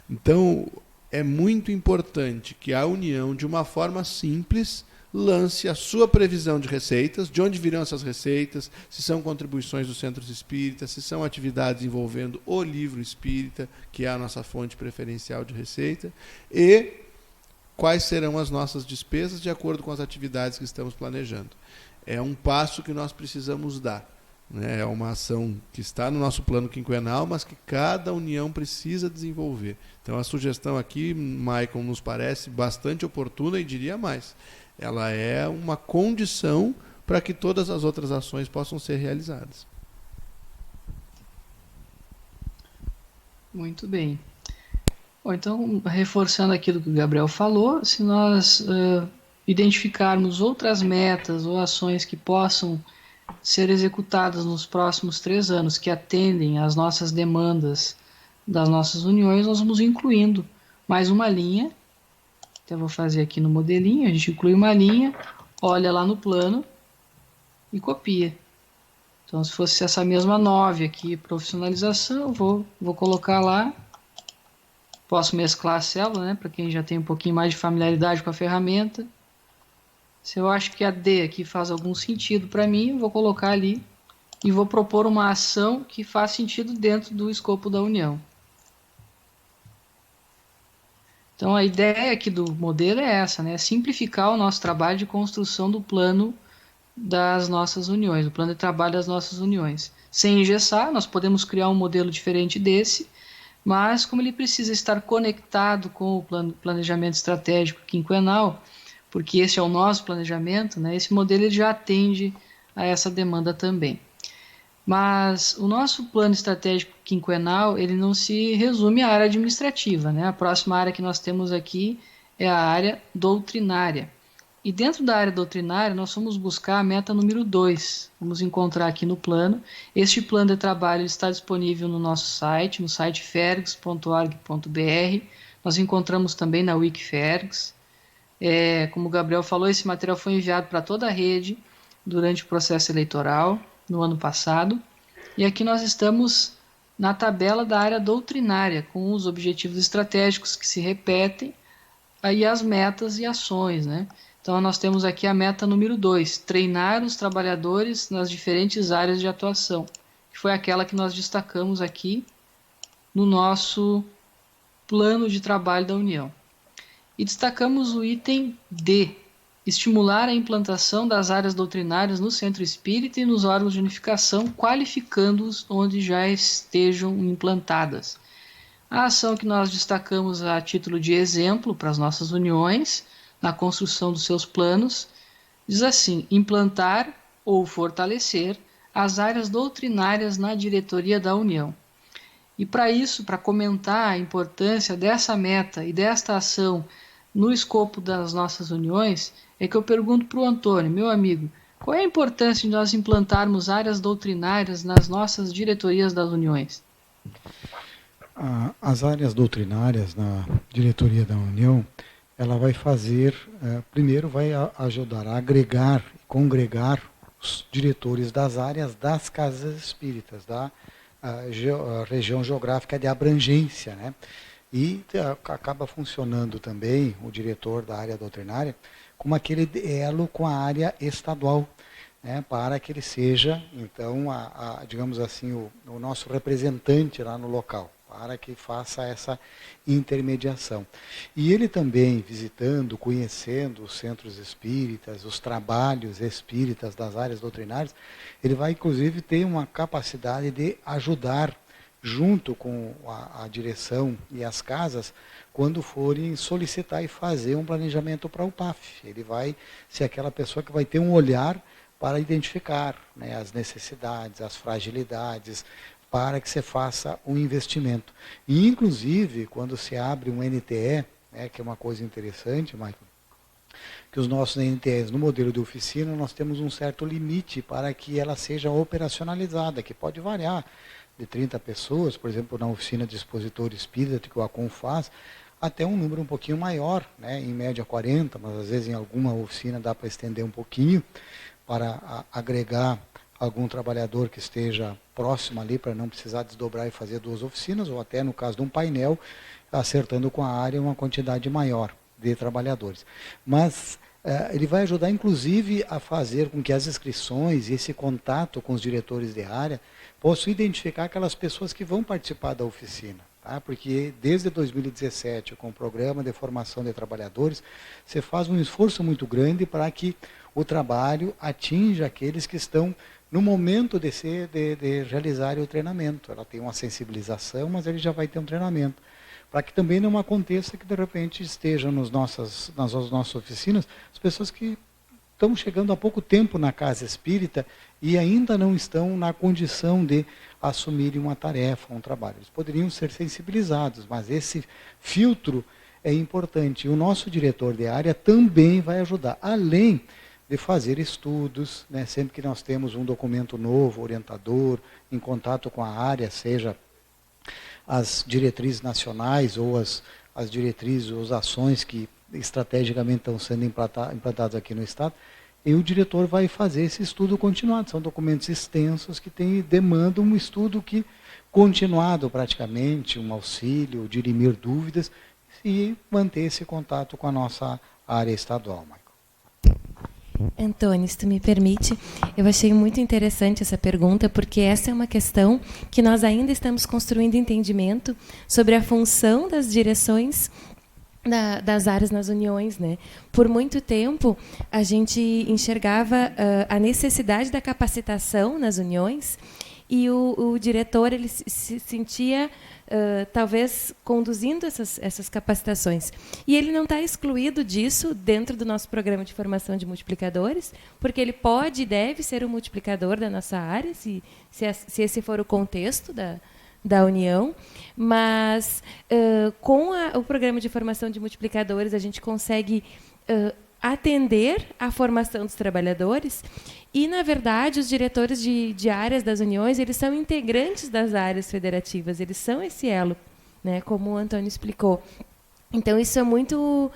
Speaker 1: Então, é muito importante que a União, de uma forma simples, lance a sua previsão de receitas, de onde virão essas receitas, se são contribuições dos centros espíritas, se são atividades envolvendo o livro espírita, que é a nossa fonte preferencial de receita, e quais serão as nossas despesas de acordo com as atividades que estamos planejando. É um passo que nós precisamos dar. É uma ação que está no nosso plano quinquenal, mas que cada união precisa desenvolver. Então a sugestão aqui, Maicon, nos parece bastante oportuna e diria mais. Ela é uma condição para que todas as outras ações possam ser realizadas.
Speaker 4: Muito bem. Bom, então, reforçando aquilo que o Gabriel falou, se nós identificarmos outras metas ou ações que possam ser executadas nos próximos 3 anos, que atendem às nossas demandas das nossas uniões, nós vamos incluindo mais uma linha. Então, eu vou fazer aqui no modelinho, a gente inclui uma linha, olha lá no plano e copia. Então, se fosse essa mesma 9 aqui, profissionalização, vou colocar lá. Posso mesclar a célula, né, para quem já tem um pouquinho mais de familiaridade com a ferramenta. Se eu acho que a D aqui faz algum sentido para mim, eu vou colocar ali e vou propor uma ação que faz sentido dentro do escopo da união. Então, a ideia aqui do modelo é essa, né? Simplificar o nosso trabalho de construção do plano das nossas uniões, do plano de trabalho das nossas uniões. Sem engessar, nós podemos criar um modelo diferente desse, mas como ele precisa estar conectado com o planejamento estratégico quinquenal, porque esse é o nosso planejamento, né? Esse modelo ele já atende a essa demanda também. Mas o nosso plano estratégico quinquenal, ele não se resume à área administrativa, né? A próxima área que nós temos aqui é a área doutrinária. E dentro da área doutrinária, nós vamos buscar a meta número 2. Vamos encontrar aqui no plano. Este plano de trabalho está disponível no nosso site, no site fergs.org.br. Nós encontramos também na Wikifergs. Como o Gabriel falou, esse material foi enviado para toda a rede durante o processo eleitoral, no ano passado, e aqui nós estamos na tabela da área doutrinária, com os objetivos estratégicos que se repetem, aí as metas e ações, né? Então nós temos aqui a meta número 2, treinar os trabalhadores nas diferentes áreas de atuação, que foi aquela que nós destacamos aqui no nosso plano de trabalho da União. E destacamos o item D, estimular a implantação das áreas doutrinárias no centro espírita e nos órgãos de unificação, qualificando-os onde já estejam implantadas. A ação que nós destacamos a título de exemplo para as nossas uniões, na construção dos seus planos, diz assim: implantar ou fortalecer as áreas doutrinárias na diretoria da União. E para isso, para comentar a importância dessa meta e desta ação no escopo das nossas uniões, é que eu pergunto para o Antônio, meu amigo, qual é a importância de nós implantarmos áreas doutrinárias nas nossas diretorias das uniões?
Speaker 3: As áreas doutrinárias na diretoria da União, ela vai fazer, primeiro vai ajudar a agregar e congregar os diretores das áreas das casas espíritas, da região geográfica de abrangência, né? E acaba funcionando também o diretor da área doutrinária como aquele elo com a área estadual, né, para que ele seja, então, digamos assim, o nosso representante lá no local, para que faça essa intermediação. E ele também, visitando, conhecendo os centros espíritas, os trabalhos espíritas das áreas doutrinárias, ele vai, inclusive, ter uma capacidade de ajudar junto com a direção e as casas, quando forem solicitar e fazer um planejamento para o PAF. Ele vai ser aquela pessoa que vai ter um olhar para identificar, né, as necessidades, as fragilidades, para que se faça um investimento. E, inclusive, quando se abre um NTE, né, que é uma coisa interessante, Michael, que os nossos NTEs, no modelo de oficina, nós temos um certo limite para que ela seja operacionalizada, que pode variar de 30 pessoas, por exemplo, na oficina de expositor espírita, que o ACOM faz, até um número um pouquinho maior, né? Em média 40, mas às vezes em alguma oficina dá para estender um pouquinho, para agregar algum trabalhador que esteja próximo ali, para não precisar desdobrar e fazer 2 oficinas, ou até no caso de um painel, acertando com a área uma quantidade maior de trabalhadores. Mas ele vai ajudar, inclusive, a fazer com que as inscrições e esse contato com os diretores de área possam identificar aquelas pessoas que vão participar da oficina. Tá? Porque desde 2017, com o Programa de Formação de Trabalhadores, você faz um esforço muito grande para que o trabalho atinja aqueles que estão no momento de realizar o treinamento. Ela tem uma sensibilização, mas ele já vai ter um treinamento. Para que também não aconteça que, de repente, estejam nas nossas oficinas as pessoas que estão chegando há pouco tempo na casa espírita e ainda não estão na condição de assumirem uma tarefa, um trabalho. Eles poderiam ser sensibilizados, mas esse filtro é importante. E o nosso diretor de área também vai ajudar, além de fazer estudos, né, sempre que nós temos um documento novo, orientador, em contato com a área, seja as diretrizes nacionais ou as diretrizes ou as ações que estrategicamente estão sendo implantadas aqui no Estado, e o diretor vai fazer esse estudo continuado. São documentos extensos que demandam um estudo continuado praticamente, um auxílio, dirimir dúvidas e manter esse contato com a nossa área estadual, Michael.
Speaker 2: Antônio, se tu me permite, eu achei muito interessante essa pergunta, porque essa é uma questão que nós ainda estamos construindo entendimento sobre a função das direções das áreas nas uniões, né? Por muito tempo, a gente enxergava a necessidade da capacitação nas uniões e o diretor ele se sentia talvez conduzindo essas capacitações. E ele não está excluído disso dentro do nosso programa de formação de multiplicadores, porque ele pode e deve ser um multiplicador da nossa área, se esse for o contexto da União, mas com o programa de formação de multiplicadores a gente consegue atender à formação dos trabalhadores e, na verdade, os diretores de áreas das uniões, eles são integrantes das áreas federativas, eles são esse elo, né, como o Antônio explicou. Então, isso é muito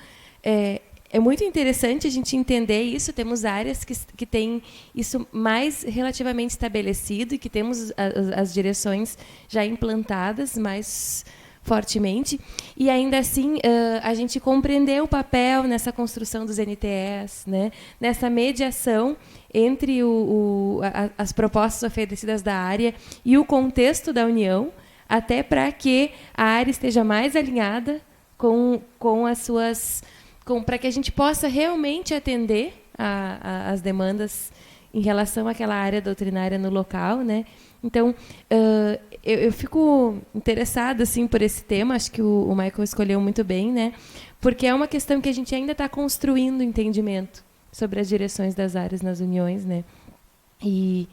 Speaker 2: interessante a gente entender isso. Temos áreas que têm isso mais relativamente estabelecido e que temos as direções já implantadas mais fortemente, e ainda assim a gente compreendeu o papel nessa construção dos NTEs, né, nessa mediação entre as propostas oferecidas da área e o contexto da União, até para que a área esteja mais alinhada com as suas... para que a gente possa realmente atender as demandas em relação àquela área doutrinária no local, né? Então, eu fico interessada assim, por esse tema, acho que o Michael escolheu muito bem, né? Porque é uma questão que a gente ainda está construindo entendimento sobre as direções das áreas nas uniões, né? E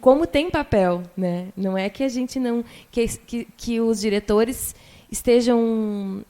Speaker 2: como tem papel, né? Não é que a gente não... que os diretores estejam...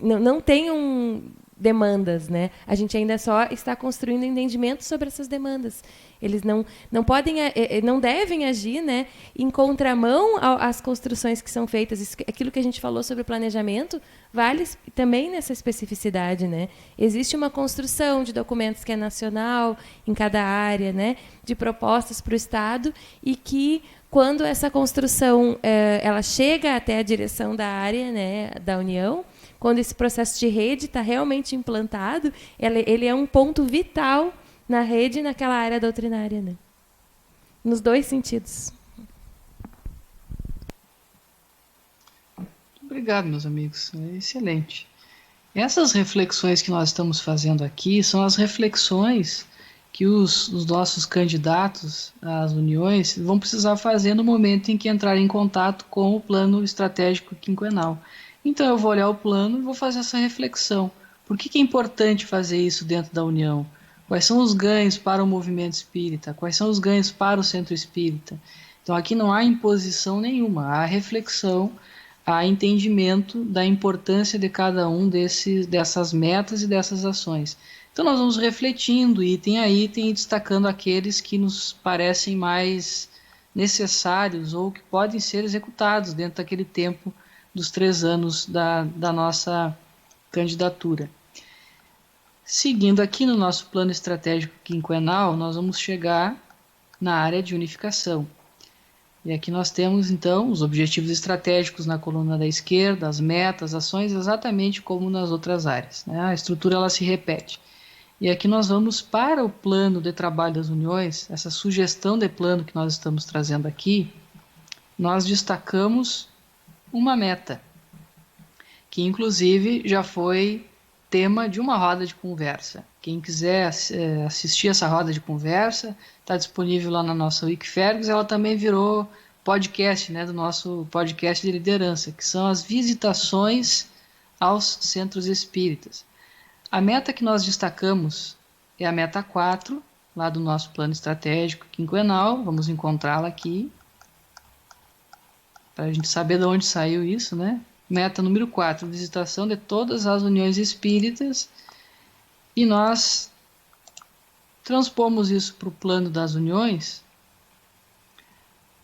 Speaker 2: não tenham demandas, né? A gente ainda só está construindo entendimento sobre essas demandas. Eles não podem, não devem agir, né, em contramão às construções que são feitas. Aquilo que a gente falou sobre o planejamento vale também nessa especificidade, né? Existe uma construção de documentos que é nacional em cada área, né, de propostas para o Estado, e que quando essa construção ela chega até a direção da área, né, da União, quando esse processo de rede está realmente implantado, ele é um ponto vital na rede e naquela área doutrinária, né? Nos dois sentidos.
Speaker 4: Obrigado, meus amigos. É excelente. Essas reflexões que nós estamos fazendo aqui são as reflexões que os nossos candidatos às uniões vão precisar fazer no momento em que entrarem em contato com o plano estratégico quinquenal. Então eu vou olhar o plano e vou fazer essa reflexão. Por que é importante fazer isso dentro da União? Quais são os ganhos para o movimento espírita? Quais são os ganhos para o centro espírita? Então aqui não há imposição nenhuma, há reflexão, há entendimento da importância de cada um dessas metas e dessas ações. Então nós vamos refletindo, item a item, destacando aqueles que nos parecem mais necessários ou que podem ser executados dentro daquele tempo dos 3 anos da nossa candidatura. Seguindo aqui no nosso plano estratégico quinquenal, nós vamos chegar na área de unificação. E aqui nós temos, então, os objetivos estratégicos na coluna da esquerda, as metas, ações, exatamente como nas outras áreas, né? A estrutura ela se repete. E aqui nós vamos para o plano de trabalho das uniões, essa sugestão de plano que nós estamos trazendo aqui, nós destacamos uma meta, que inclusive já foi tema de uma roda de conversa. Quem quiser assistir essa roda de conversa, está disponível lá na nossa Wikifergus. Ela também virou podcast, né, do nosso podcast de liderança, que são as visitações aos centros espíritas. A meta que nós destacamos é a meta 4, lá do nosso plano estratégico quinquenal. Vamos encontrá-la aqui, para a gente saber de onde saiu isso, né? Meta número 4, visitação de todas as uniões espíritas. E nós transpomos isso para o plano das uniões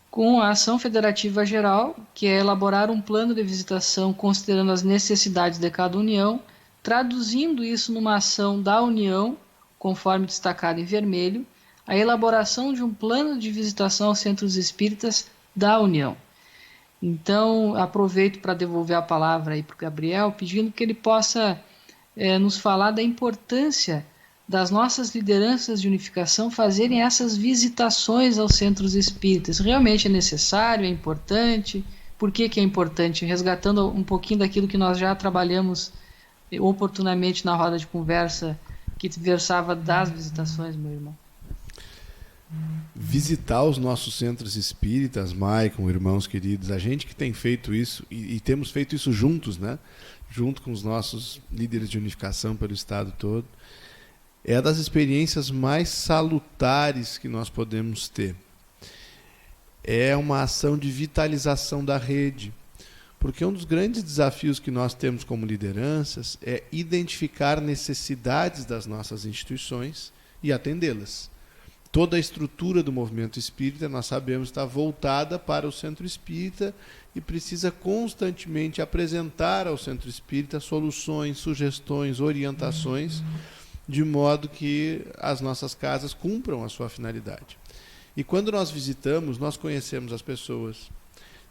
Speaker 4: com a ação federativa geral, que é elaborar um plano de visitação considerando as necessidades de cada união, traduzindo isso numa ação da união, conforme destacado em vermelho, a elaboração de um plano de visitação aos centros espíritas da união. Então, aproveito para devolver a palavra aí para o Gabriel, pedindo que ele possa nos falar da importância das nossas lideranças de unificação fazerem essas visitações aos centros espíritas. Realmente é necessário, é importante? Por que é importante? Resgatando um pouquinho daquilo que nós já trabalhamos oportunamente na roda de conversa que versava das visitações, meu irmão.
Speaker 1: Visitar os nossos centros espíritas, Maicon, irmãos queridos, a gente que tem feito isso e temos feito isso juntos, né? Junto com os nossos líderes de unificação pelo estado todo, é das experiências mais salutares que nós podemos ter. É uma ação de vitalização da rede, porque um dos grandes desafios que nós temos como lideranças é identificar necessidades das nossas instituições e atendê-las. Toda a estrutura do movimento espírita, nós sabemos, está voltada para o centro espírita e precisa constantemente apresentar ao centro espírita soluções, sugestões, orientações, de modo que as nossas casas cumpram a sua finalidade. E quando nós visitamos, nós conhecemos as pessoas,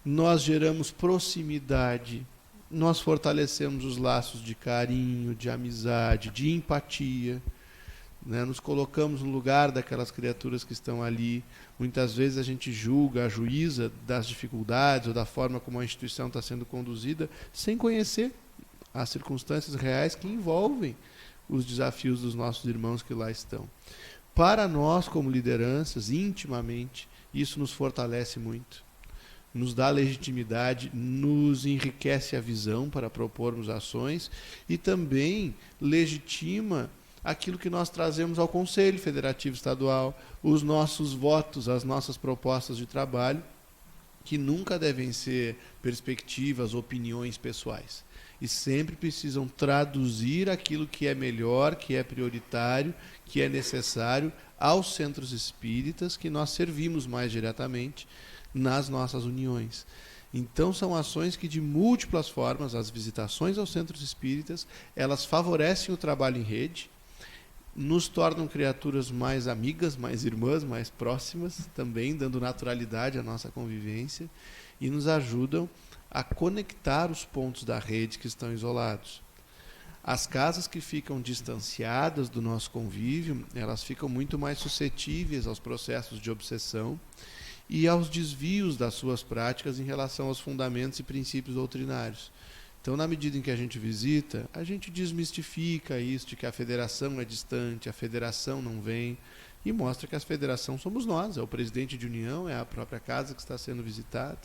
Speaker 1: nós geramos proximidade, nós fortalecemos os laços de carinho, de amizade, de empatia, né? Nos colocamos no lugar daquelas criaturas que estão ali. Muitas vezes a gente julga, ajuiza das dificuldades ou da forma como a instituição está sendo conduzida, sem conhecer as circunstâncias reais que envolvem os desafios dos nossos irmãos que lá estão. Para nós, como lideranças, intimamente, isso nos fortalece muito, nos dá legitimidade, nos enriquece a visão para propormos ações e também legitima aquilo que nós trazemos ao Conselho Federativo Estadual, os nossos votos, as nossas propostas de trabalho, que nunca devem ser perspectivas, opiniões pessoais. E sempre precisam traduzir aquilo que é melhor, que é prioritário, que é necessário aos centros espíritas que nós servimos mais diretamente nas nossas uniões. Então são ações que de múltiplas formas, as visitações aos centros espíritas, elas favorecem o trabalho em rede, nos tornam criaturas mais amigas, mais irmãs, mais próximas, também dando naturalidade à nossa convivência e nos ajudam a conectar os pontos da rede que estão isolados. As casas que ficam distanciadas do nosso convívio, elas ficam muito mais suscetíveis aos processos de obsessão e aos desvios das suas práticas em relação aos fundamentos e princípios doutrinários. Então, na medida em que a gente visita, a gente desmistifica isso de que a federação é distante, a federação não vem, e mostra que a federação somos nós, é o presidente de união, é a própria casa que está sendo visitada,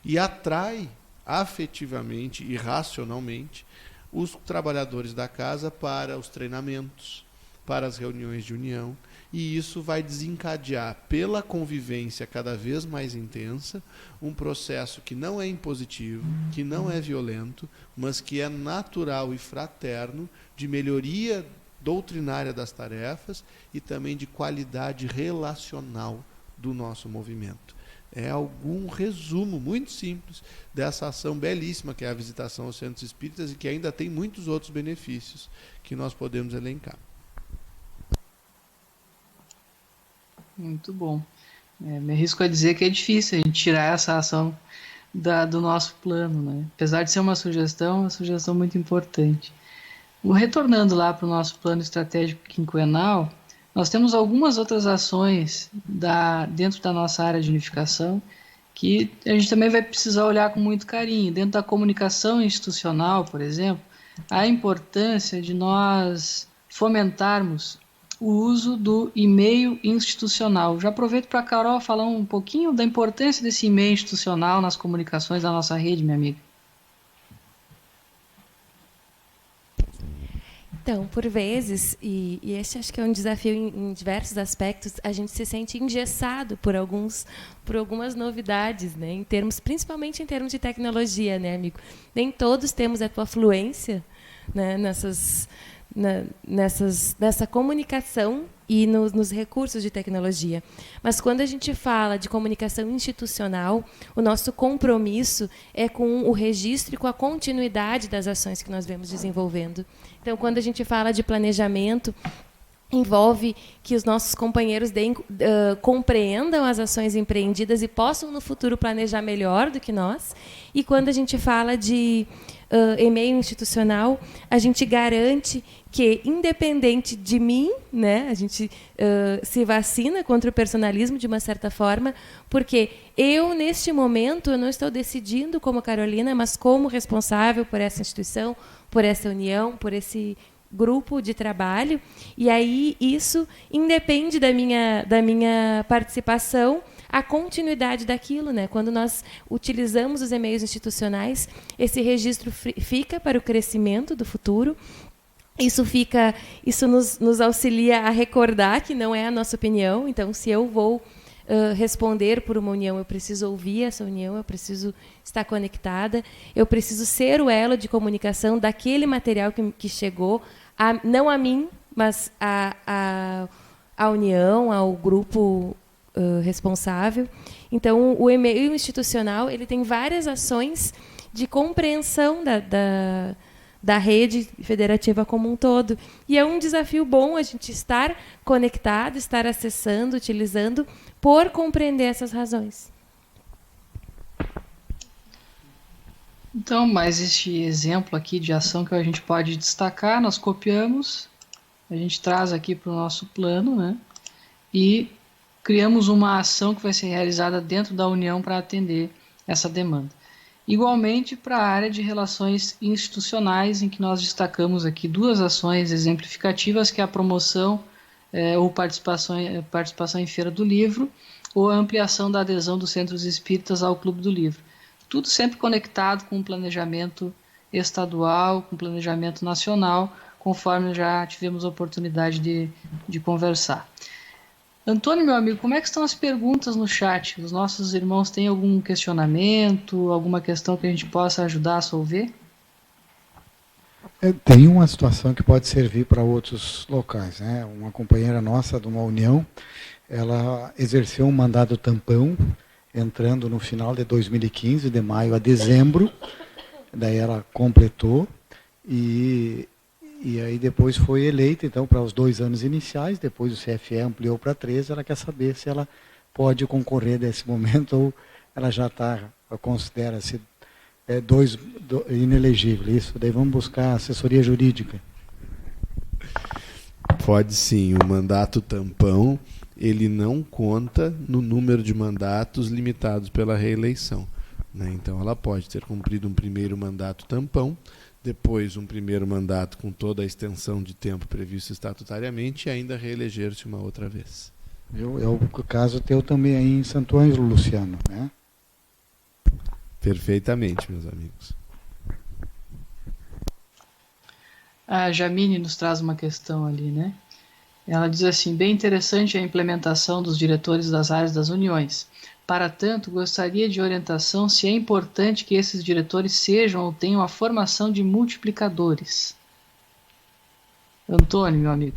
Speaker 1: e atrai afetivamente e racionalmente os trabalhadores da casa para os treinamentos, para as reuniões de união, e isso vai desencadear, pela convivência cada vez mais intensa, um processo que não é impositivo, que não é violento, mas que é natural e fraterno, de melhoria doutrinária das tarefas e também de qualidade relacional do nosso movimento. é algum resumo muito simples dessa ação belíssima que é a visitação aos centros espíritas e que ainda tem muitos outros benefícios que nós podemos elencar.
Speaker 4: Muito bom. Me arrisco a dizer que é difícil a gente tirar essa ação do nosso plano, né? Apesar de ser uma sugestão muito importante. Retornando lá para o nosso plano estratégico quinquenal, nós temos algumas outras ações dentro da nossa área de unificação que a gente também vai precisar olhar com muito carinho. Dentro da comunicação institucional, por exemplo, a importância de nós fomentarmos o uso do e-mail institucional. Já aproveito para a Carol falar um pouquinho da importância desse e-mail institucional nas comunicações da nossa rede, minha amiga.
Speaker 2: Então, por vezes, e este acho que é um desafio em diversos aspectos, a gente se sente engessado por algumas novidades, né? Principalmente em termos de tecnologia, né, amigo? Nem todos temos a tua fluência, né, nessa comunicação e nos recursos de tecnologia. Mas quando a gente fala de comunicação institucional, o nosso compromisso é com o registro e com a continuidade das ações que nós vemos desenvolvendo. Então, quando a gente fala de planejamento, envolve que os nossos companheiros compreendam as ações empreendidas e possam, no futuro, planejar melhor do que nós. E quando a gente fala de e-mail institucional, a gente garante que, independente de mim, né, a gente se vacina contra o personalismo, de uma certa forma, porque eu, neste momento, eu não estou decidindo como Carolina, mas como responsável por essa instituição, por essa união, por esse grupo de trabalho, e aí isso independe da minha participação, a continuidade daquilo, né? Quando nós utilizamos os e-mails institucionais, esse registro fica para o crescimento do futuro. Isso nos auxilia a recordar que não é a nossa opinião. Então, se eu vou responder por uma união, eu preciso ouvir essa união, eu preciso estar conectada, eu preciso ser o elo de comunicação daquele material que chegou, não a mim, mas à união, ao grupo responsável. Então, o e-mail institucional ele tem várias ações de compreensão da rede federativa como um todo. E é um desafio bom a gente estar conectado, estar acessando, utilizando, por compreender essas razões.
Speaker 4: Então, mais este exemplo aqui de ação que a gente pode destacar, nós copiamos, a gente traz aqui para o nosso plano, né? E criamos uma ação que vai ser realizada dentro da União para atender essa demanda. Igualmente, para a área de relações institucionais, em que nós destacamos aqui duas ações exemplificativas, que é a promoção ou participação em Feira do Livro, ou a ampliação da adesão dos centros espíritas ao Clube do Livro. Tudo sempre conectado com o planejamento estadual, com o planejamento nacional, conforme já tivemos a oportunidade de conversar. Antônio, meu amigo, como é que estão as perguntas no chat? Os nossos irmãos têm algum questionamento, alguma questão que a gente possa ajudar a solver?
Speaker 3: Tem uma situação que pode servir para outros locais, né? Uma companheira nossa de uma união, ela exerceu um mandado tampão, entrando no final de 2015, de maio a dezembro, daí ela completou e aí depois foi eleita, então, para os 2 anos iniciais, depois o CFE ampliou para 3, ela quer saber se ela pode concorrer nesse momento ou ela já considera-se inelegível. Isso, daí vamos buscar assessoria jurídica.
Speaker 1: Pode sim, o mandato tampão, ele não conta no número de mandatos limitados pela reeleição, né? Então ela pode ter cumprido um primeiro mandato tampão, depois um primeiro mandato com toda a extensão de tempo previsto estatutariamente e ainda reeleger-se uma outra vez.
Speaker 3: É o caso teu também aí em Santo Ângelo, Luciano, né?
Speaker 1: Perfeitamente, meus amigos.
Speaker 4: A Jamine nos traz uma questão ali, né? Ela diz assim: bem interessante a implementação dos diretores das áreas das uniões. Para tanto, gostaria de orientação se é importante que esses diretores sejam ou tenham a formação de multiplicadores. Antônio, meu amigo.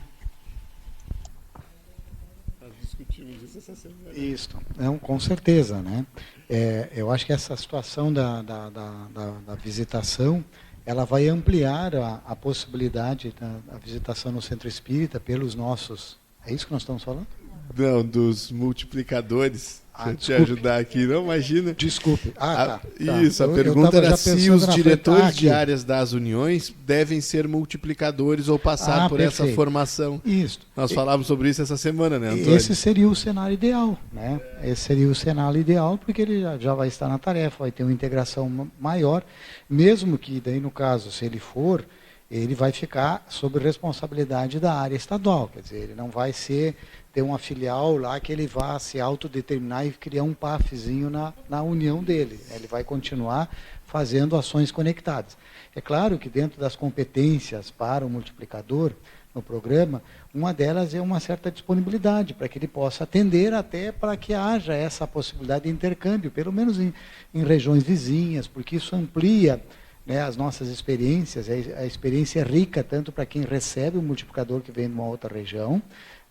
Speaker 1: Nós discutimos isso essa semana.
Speaker 3: Isso, não, com certeza, né? Eu acho que essa situação da visitação, ela vai ampliar a possibilidade da visitação no centro espírita pelos nossos... É isso que nós estamos falando?
Speaker 1: Não, dos multiplicadores. Deixa eu te
Speaker 3: desculpe.
Speaker 1: ajudar aqui, não imagina.
Speaker 3: Desculpe. Tá.
Speaker 1: Isso, a
Speaker 3: Eu
Speaker 1: pergunta
Speaker 3: tava
Speaker 1: era
Speaker 3: já
Speaker 1: se
Speaker 3: pensando
Speaker 1: os
Speaker 3: na
Speaker 1: diretores
Speaker 3: frente.
Speaker 1: de áreas das uniões devem ser multiplicadores ou passar por essa
Speaker 3: Perfeito.
Speaker 1: formação.
Speaker 3: Isso.
Speaker 1: Nós falávamos sobre isso essa semana, né, Antônio?
Speaker 3: Esse seria o cenário ideal, né? Esse seria o cenário ideal, porque ele já vai estar na tarefa, vai ter uma integração maior, mesmo que daí no caso, se ele for, ele vai ficar sob responsabilidade da área estadual, quer dizer, ele não vai ter uma filial lá que ele vá se autodeterminar e criar um PAFzinho na união dele. Ele vai continuar fazendo ações conectadas. É claro que dentro das competências para o multiplicador no programa, uma delas é uma certa disponibilidade para que ele possa atender, até para que haja essa possibilidade de intercâmbio, pelo menos em regiões vizinhas, porque isso amplia, né, as nossas experiências. A experiência é rica tanto para quem recebe o multiplicador que vem de uma outra região,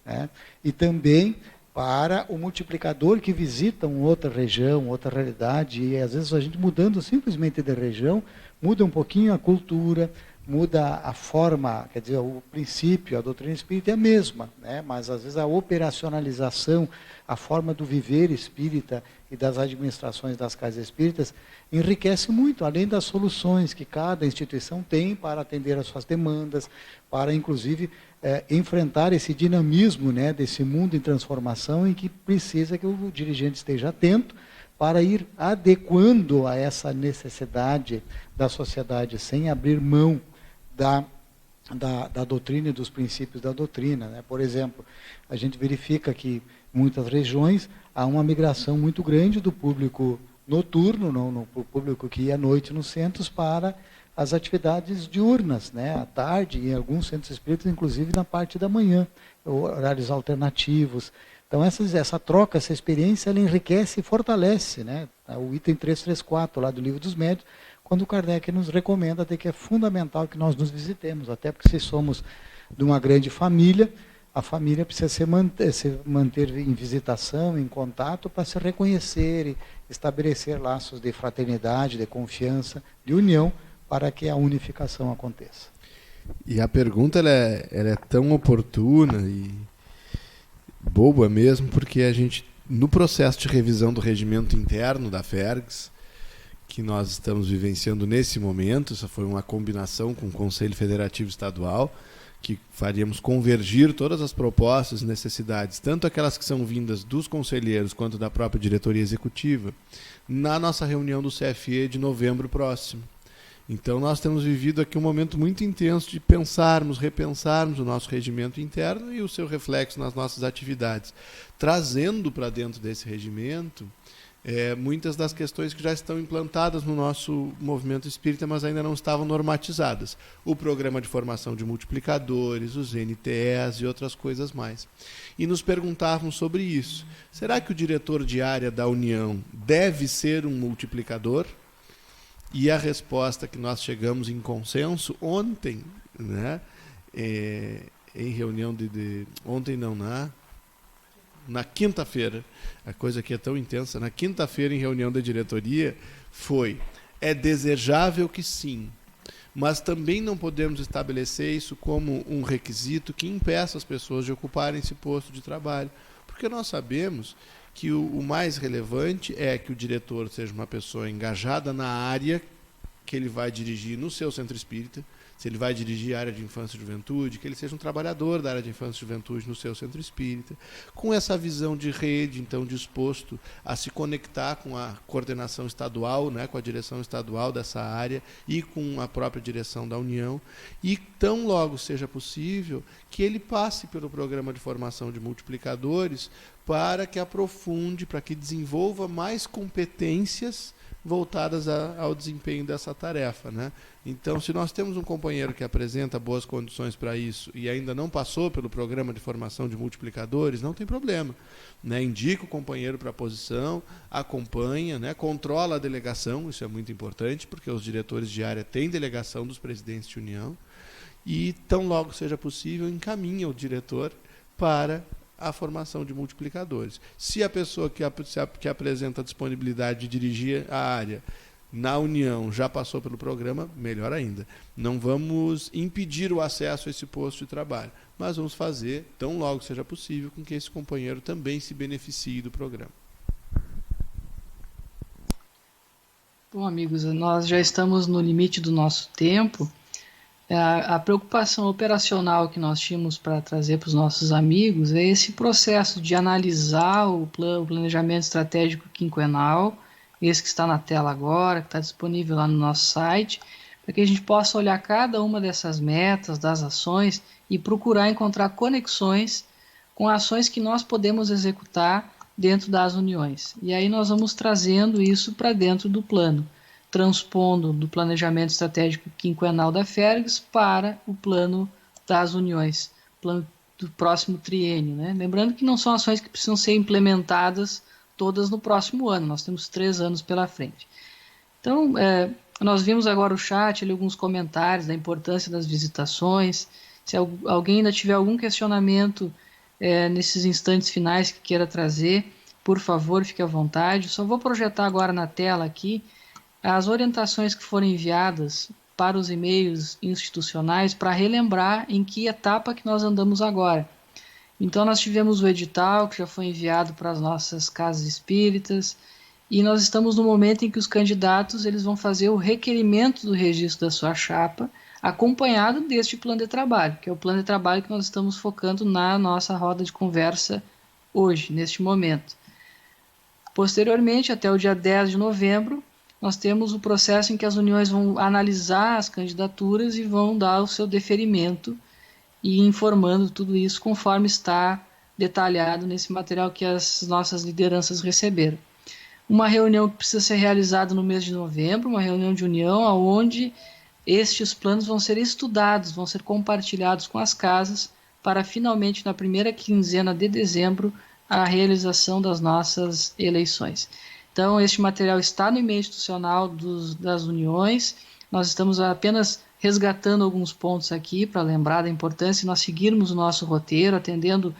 Speaker 3: né, e também para o multiplicador que visita uma outra região, outra realidade, e às vezes a gente mudando simplesmente de região, muda um pouquinho a cultura, muda a forma, quer dizer, o princípio, a doutrina espírita é a mesma, né, mas às vezes a operacionalização, a forma do viver espírita e das administrações das casas espíritas enriquece muito, além das soluções que cada instituição tem para atender às suas demandas, para inclusive enfrentar esse dinamismo, né, desse mundo em transformação, em que precisa que o dirigente esteja atento para ir adequando a essa necessidade da sociedade, sem abrir mão da doutrina e dos princípios da doutrina, né? Por exemplo, a gente verifica que em muitas regiões há uma migração muito grande do público noturno, no público que ia à noite nos centros, para as atividades diurnas, né? À tarde, em alguns centros espíritas, inclusive na parte da manhã, horários alternativos. Então, essa troca, essa experiência, ela enriquece e fortalece, né? O item 334 lá do Livro dos Médiuns, quando o Kardec nos recomenda até que é fundamental que nós nos visitemos, até porque se somos de uma grande família, a família precisa se manter em visitação, em contato, para se reconhecer e estabelecer laços de fraternidade, de confiança, de união, para que a unificação aconteça.
Speaker 1: E a pergunta ela é tão oportuna e boba mesmo, porque a gente, no processo de revisão do regimento interno da FERGS, que nós estamos vivenciando nesse momento, essa foi uma combinação com o Conselho Federativo Estadual, que faríamos convergir todas as propostas e necessidades, tanto aquelas que são vindas dos conselheiros quanto da própria diretoria executiva, na nossa reunião do CFE de novembro próximo. Então nós temos vivido aqui um momento muito intenso de pensarmos, repensarmos o nosso regimento interno e o seu reflexo nas nossas atividades, trazendo para dentro desse regimento muitas das questões que já estão implantadas no nosso movimento espírita, mas ainda não estavam normatizadas. O programa de formação de multiplicadores, os NTEs e outras coisas mais. E nos perguntávamos sobre isso. Será que o diretor de área da União deve ser um multiplicador? E a resposta que nós chegamos em consenso ontem, né, em reunião ontem não, na quinta-feira, a coisa aqui é tão intensa, na quinta-feira em reunião da diretoria, é desejável que sim, mas também não podemos estabelecer isso como um requisito que impeça as pessoas de ocuparem esse posto de trabalho, porque nós sabemos que o mais relevante é que o diretor seja uma pessoa engajada na área que ele vai dirigir no seu centro espírita, se ele vai dirigir a área de infância e juventude, que ele seja um trabalhador da área de infância e juventude no seu centro espírita, com essa visão de rede, então disposto a se conectar com a coordenação estadual, né, com a direção estadual dessa área e com a própria direção da União, e tão logo seja possível que ele passe pelo programa de formação de multiplicadores para que aprofunde, para que desenvolva mais competências voltadas ao desempenho dessa tarefa, né? Então, se nós temos um companheiro que apresenta boas condições para isso e ainda não passou pelo programa de formação de multiplicadores, não tem problema, né? Indica o companheiro para a posição, acompanha, né? Controla a delegação, isso é muito importante, porque os diretores de área têm delegação dos presidentes de união, e tão logo seja possível, encaminha o diretor para a formação de multiplicadores. Se a pessoa que apresenta a disponibilidade de dirigir a área na União já passou pelo programa, melhor ainda. Não vamos impedir o acesso a esse posto de trabalho, mas vamos fazer, tão logo seja possível, com que esse companheiro também se beneficie do programa.
Speaker 4: Bom, amigos, nós já estamos no limite do nosso tempo. A preocupação operacional que nós tínhamos para trazer para os nossos amigos é esse processo de analisar o planejamento estratégico quinquenal, esse que está na tela agora, que está disponível lá no nosso site, para que a gente possa olhar cada uma dessas metas, das ações, e procurar encontrar conexões com ações que nós podemos executar dentro das uniões. E aí nós vamos trazendo isso para dentro do plano, transpondo do planejamento estratégico quinquenal da Fergs para o plano das uniões, plano do próximo triênio, né? Lembrando que não são ações que precisam ser implementadas todas no próximo ano, nós temos 3 anos pela frente. Então, nós vimos agora o chat, ali, alguns comentários da importância das visitações. Se alguém ainda tiver algum questionamento nesses instantes finais que queira trazer, por favor, fique à vontade. Só vou projetar agora na tela aqui as orientações que foram enviadas para os e-mails institucionais para relembrar em que etapa que nós andamos agora. Então nós tivemos o edital que já foi enviado para as nossas casas espíritas e nós estamos no momento em que os candidatos eles vão fazer o requerimento do registro da sua chapa acompanhado deste plano de trabalho, que é o plano de trabalho que nós estamos focando na nossa roda de conversa hoje, neste momento. Posteriormente, até o dia 10 de novembro, nós temos o processo em que as uniões vão analisar as candidaturas e vão dar o seu deferimento e informando tudo isso conforme está detalhado nesse material que as nossas lideranças receberam. Uma reunião que precisa ser realizada no mês de novembro, uma reunião de união, onde estes planos vão ser estudados, vão ser compartilhados com as casas, para finalmente, na primeira quinzena de dezembro, a realização das nossas eleições. Então, este material está no e-mail institucional das uniões, nós estamos apenas resgatando alguns pontos aqui para lembrar da importância de nós seguirmos o nosso roteiro, atendendo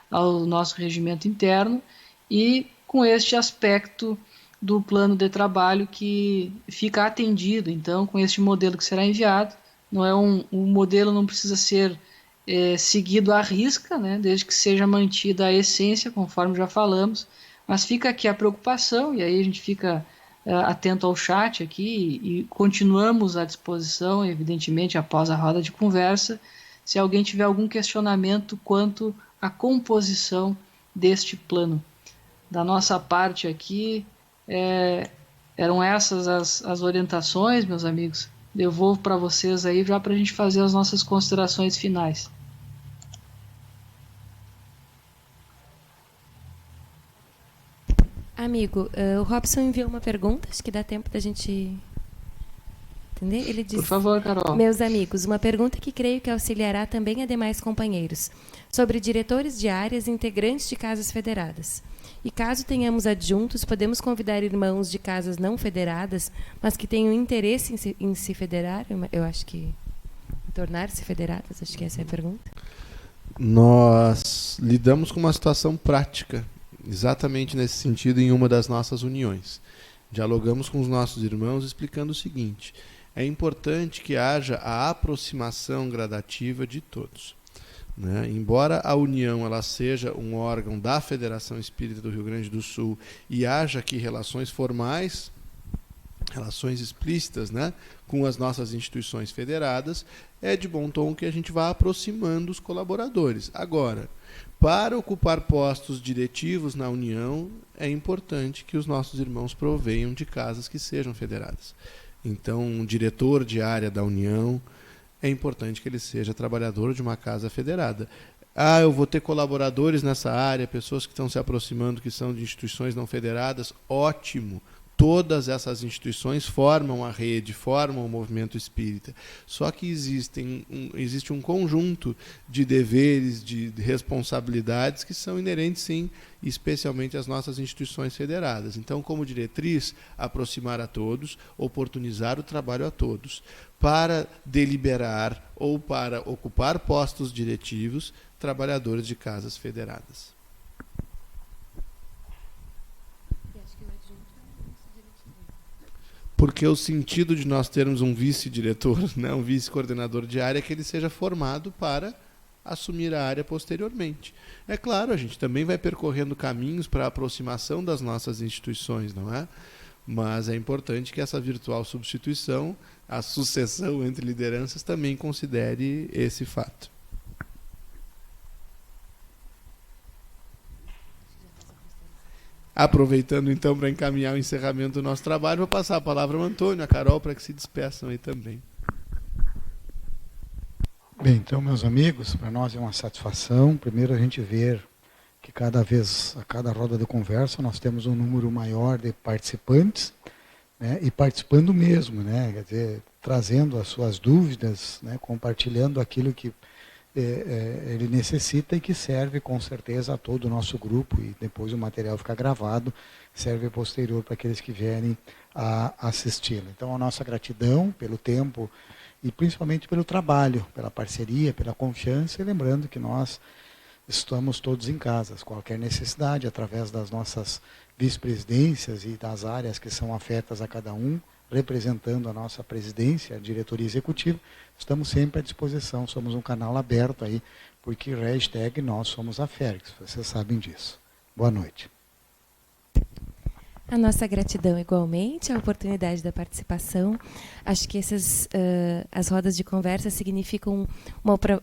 Speaker 4: ao nosso regimento interno e com este aspecto do plano de trabalho que fica atendido, então, com este modelo que será enviado. Não é um modelo não precisa ser seguido à risca, né, desde que seja mantida a essência, conforme já falamos, mas fica aqui a preocupação, e aí a gente fica atento ao chat aqui e continuamos à disposição, evidentemente, após a roda de conversa, se alguém tiver algum questionamento quanto à composição deste plano. Da nossa parte aqui, eram essas as orientações, meus amigos. Devolvo para vocês aí já para a gente fazer as nossas considerações finais.
Speaker 2: Amigo, o Robson enviou uma pergunta, acho que dá tempo da gente entender. Ele diz:
Speaker 4: por favor, Carol.
Speaker 2: Meus amigos, uma pergunta que creio que auxiliará também a demais companheiros, sobre diretores de áreas e integrantes de casas federadas. E caso tenhamos adjuntos, podemos convidar irmãos de casas não federadas, mas que tenham interesse em se federar? Eu acho que em tornar-se federadas, acho que essa é a pergunta.
Speaker 1: Nós lidamos com uma situação prática, exatamente nesse sentido, em uma das nossas uniões. Dialogamos com os nossos irmãos explicando o seguinte: é importante que haja a aproximação gradativa de todos, né? Embora a união ela seja um órgão da Federação Espírita do Rio Grande do Sul e haja aqui relações formais, relações explícitas, né, com as nossas instituições federadas, é de bom tom que a gente vá aproximando os colaboradores. Agora, para ocupar postos diretivos na União, é importante que os nossos irmãos provenham de casas que sejam federadas. Então, um diretor de área da União, é importante que ele seja trabalhador de uma casa federada. Eu vou ter colaboradores nessa área, pessoas que estão se aproximando, que são de instituições não federadas, ótimo. todas essas instituições formam a rede, formam o movimento espírita. Só que existe um conjunto de deveres, de responsabilidades que são inerentes, sim, especialmente às nossas instituições federadas. Então, como diretriz, aproximar a todos, oportunizar o trabalho a todos, para deliberar ou para ocupar postos diretivos, trabalhadores de casas federadas. Porque o sentido de nós termos um vice-diretor, né, um vice-coordenador de área, é que ele seja formado para assumir a área posteriormente. É claro, a gente também vai percorrendo caminhos para a aproximação das nossas instituições, não é? Mas é importante que essa virtual substituição, a sucessão entre lideranças, também considere esse fato. Aproveitando então para encaminhar o encerramento do nosso trabalho, vou passar a palavra ao Antônio, a Carol, para que se despeçam aí também.
Speaker 3: Bem, então, meus amigos, para nós é uma satisfação, primeiro a gente ver que a cada roda de conversa, nós temos um número maior de participantes, né, e participando mesmo, né, quer dizer, trazendo as suas dúvidas, né, compartilhando aquilo que ele necessita e que serve com certeza a todo o nosso grupo, e depois o material fica gravado, serve posterior para aqueles que vierem a assisti-lo. Então, a nossa gratidão pelo tempo e principalmente pelo trabalho, pela parceria, pela confiança, e lembrando que nós estamos todos em casa, qualquer necessidade, através das nossas vice-presidências e das áreas que são afetas a cada um, representando a nossa presidência, a diretoria executiva, estamos sempre à disposição, somos um canal aberto aí, porque hashtag nós somos a Férix, vocês sabem disso. Boa noite.
Speaker 2: A nossa gratidão igualmente, a oportunidade da participação. Acho que as rodas de conversa significam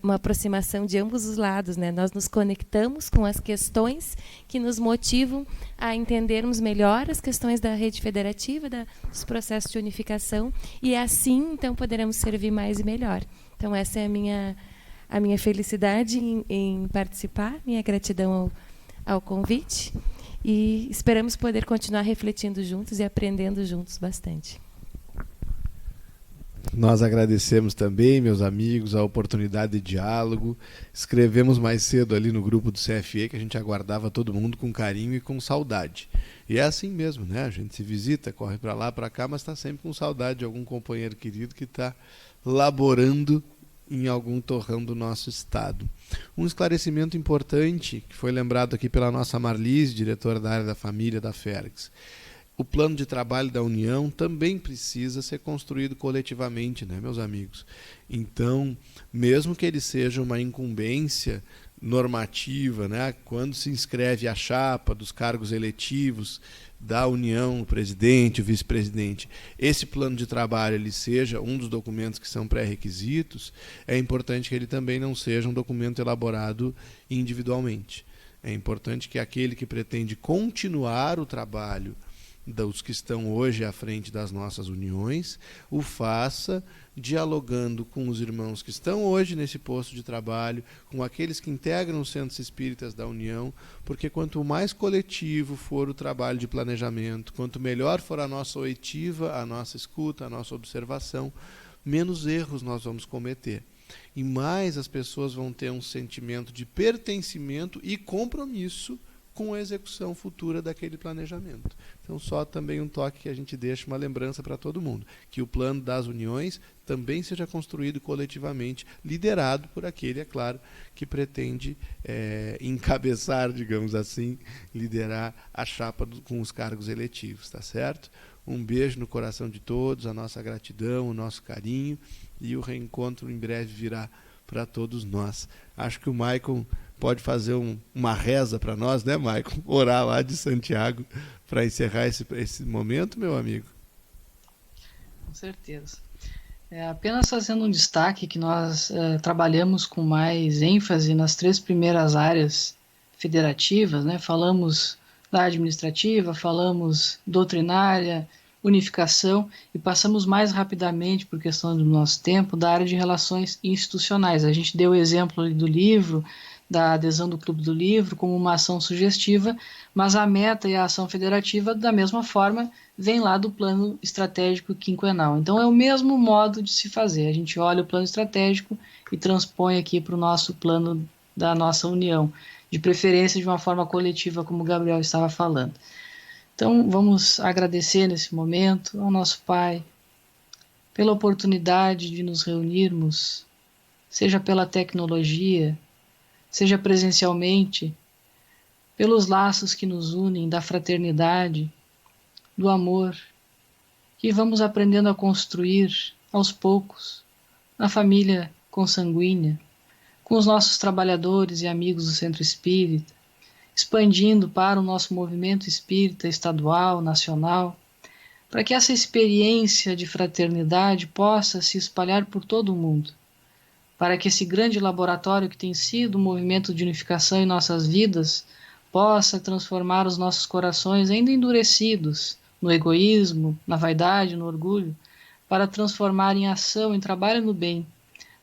Speaker 2: uma aproximação de ambos os lados, né? Nós nos conectamos com as questões que nos motivam a entendermos melhor as questões da rede federativa, dos processos de unificação, e assim, então, poderemos servir mais e melhor. Então, essa é a minha felicidade em participar, minha gratidão ao convite. E esperamos poder continuar refletindo juntos e aprendendo juntos bastante.
Speaker 1: Nós agradecemos também, meus amigos, a oportunidade de diálogo. Escrevemos mais cedo ali no grupo do CFE que a gente aguardava todo mundo com carinho e com saudade. E é assim mesmo, né? A gente se visita, corre para lá, para cá, mas está sempre com saudade de algum companheiro querido que está laborando em algum torrão do nosso estado. Um esclarecimento importante, que foi lembrado aqui pela nossa Marlise, diretora da área da família da Férix. O plano de trabalho da União também precisa ser construído coletivamente, né, meus amigos? Então, mesmo que ele seja uma incumbência normativa, né, quando se inscreve a chapa dos cargos eletivos da União, o presidente, o vice-presidente, esse plano de trabalho ele seja um dos documentos que são pré-requisitos, é importante que ele também não seja um documento elaborado individualmente. É importante que aquele que pretende continuar o trabalho dos que estão hoje à frente das nossas uniões, o faça dialogando com os irmãos que estão hoje nesse posto de trabalho, com aqueles que integram os centros espíritas da União, porque quanto mais coletivo for o trabalho de planejamento, quanto melhor for a nossa oitiva, a nossa escuta, a nossa observação, menos erros nós vamos cometer. E mais as pessoas vão ter um sentimento de pertencimento e compromisso com a execução futura daquele planejamento. Então, só também um toque que a gente deixa, uma lembrança para todo mundo, que o plano das uniões também seja construído coletivamente, liderado por aquele, é claro, que pretende encabeçar, digamos assim, liderar a chapa com os cargos eletivos, tá certo? Um beijo no coração de todos, a nossa gratidão, o nosso carinho, e o reencontro em breve virá para todos nós. Acho que o Maicon pode fazer uma reza para nós, né, Maicon? Orar lá de Santiago para encerrar esse momento, meu amigo.
Speaker 4: Com certeza. Apenas fazendo um destaque que nós trabalhamos com mais ênfase nas 3 primeiras áreas federativas, né? Falamos da administrativa, falamos doutrinária, unificação, e passamos mais rapidamente, por questão do nosso tempo, da área de relações institucionais. A gente deu o exemplo ali do livro, da adesão do Clube do Livro como uma ação sugestiva, mas a meta e a ação federativa, da mesma forma, vem lá do plano estratégico quinquenal. Então é o mesmo modo de se fazer. A gente olha o plano estratégico e transpõe aqui para o nosso plano da nossa união, de preferência de uma forma coletiva, como o Gabriel estava falando. Então vamos agradecer nesse momento ao nosso Pai pela oportunidade de nos reunirmos, seja pela tecnologia, seja presencialmente, pelos laços que nos unem da fraternidade, do amor, que vamos aprendendo a construir aos poucos, na família consanguínea, com os nossos trabalhadores e amigos do Centro Espírita, expandindo para o nosso movimento espírita estadual, nacional, para que essa experiência de fraternidade possa se espalhar por todo o mundo, para que esse grande laboratório que tem sido o movimento de unificação em nossas vidas possa transformar os nossos corações ainda endurecidos no egoísmo, na vaidade, no orgulho, para transformar em ação, em trabalho no bem,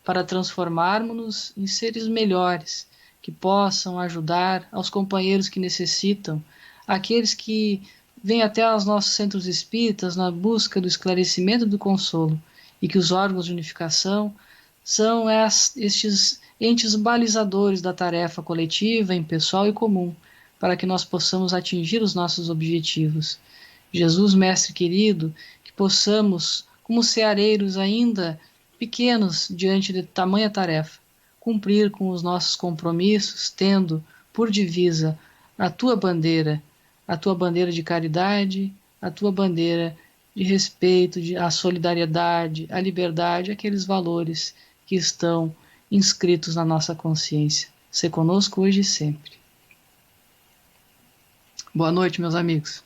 Speaker 4: para transformarmos-nos em seres melhores, que possam ajudar aos companheiros que necessitam, aqueles que vêm até aos nossos centros espíritas na busca do esclarecimento e do consolo, e que os órgãos de unificação são estes entes balizadores da tarefa coletiva, impessoal e comum, para que nós possamos atingir os nossos objetivos. Jesus, Mestre querido, que possamos, como ceareiros ainda pequenos diante de tamanha tarefa, cumprir com os nossos compromissos, tendo por divisa a tua bandeira de caridade, a tua bandeira de respeito, a solidariedade, a liberdade, aqueles valores que estão inscritos na nossa consciência. Sê conosco hoje e sempre. Boa noite, meus amigos.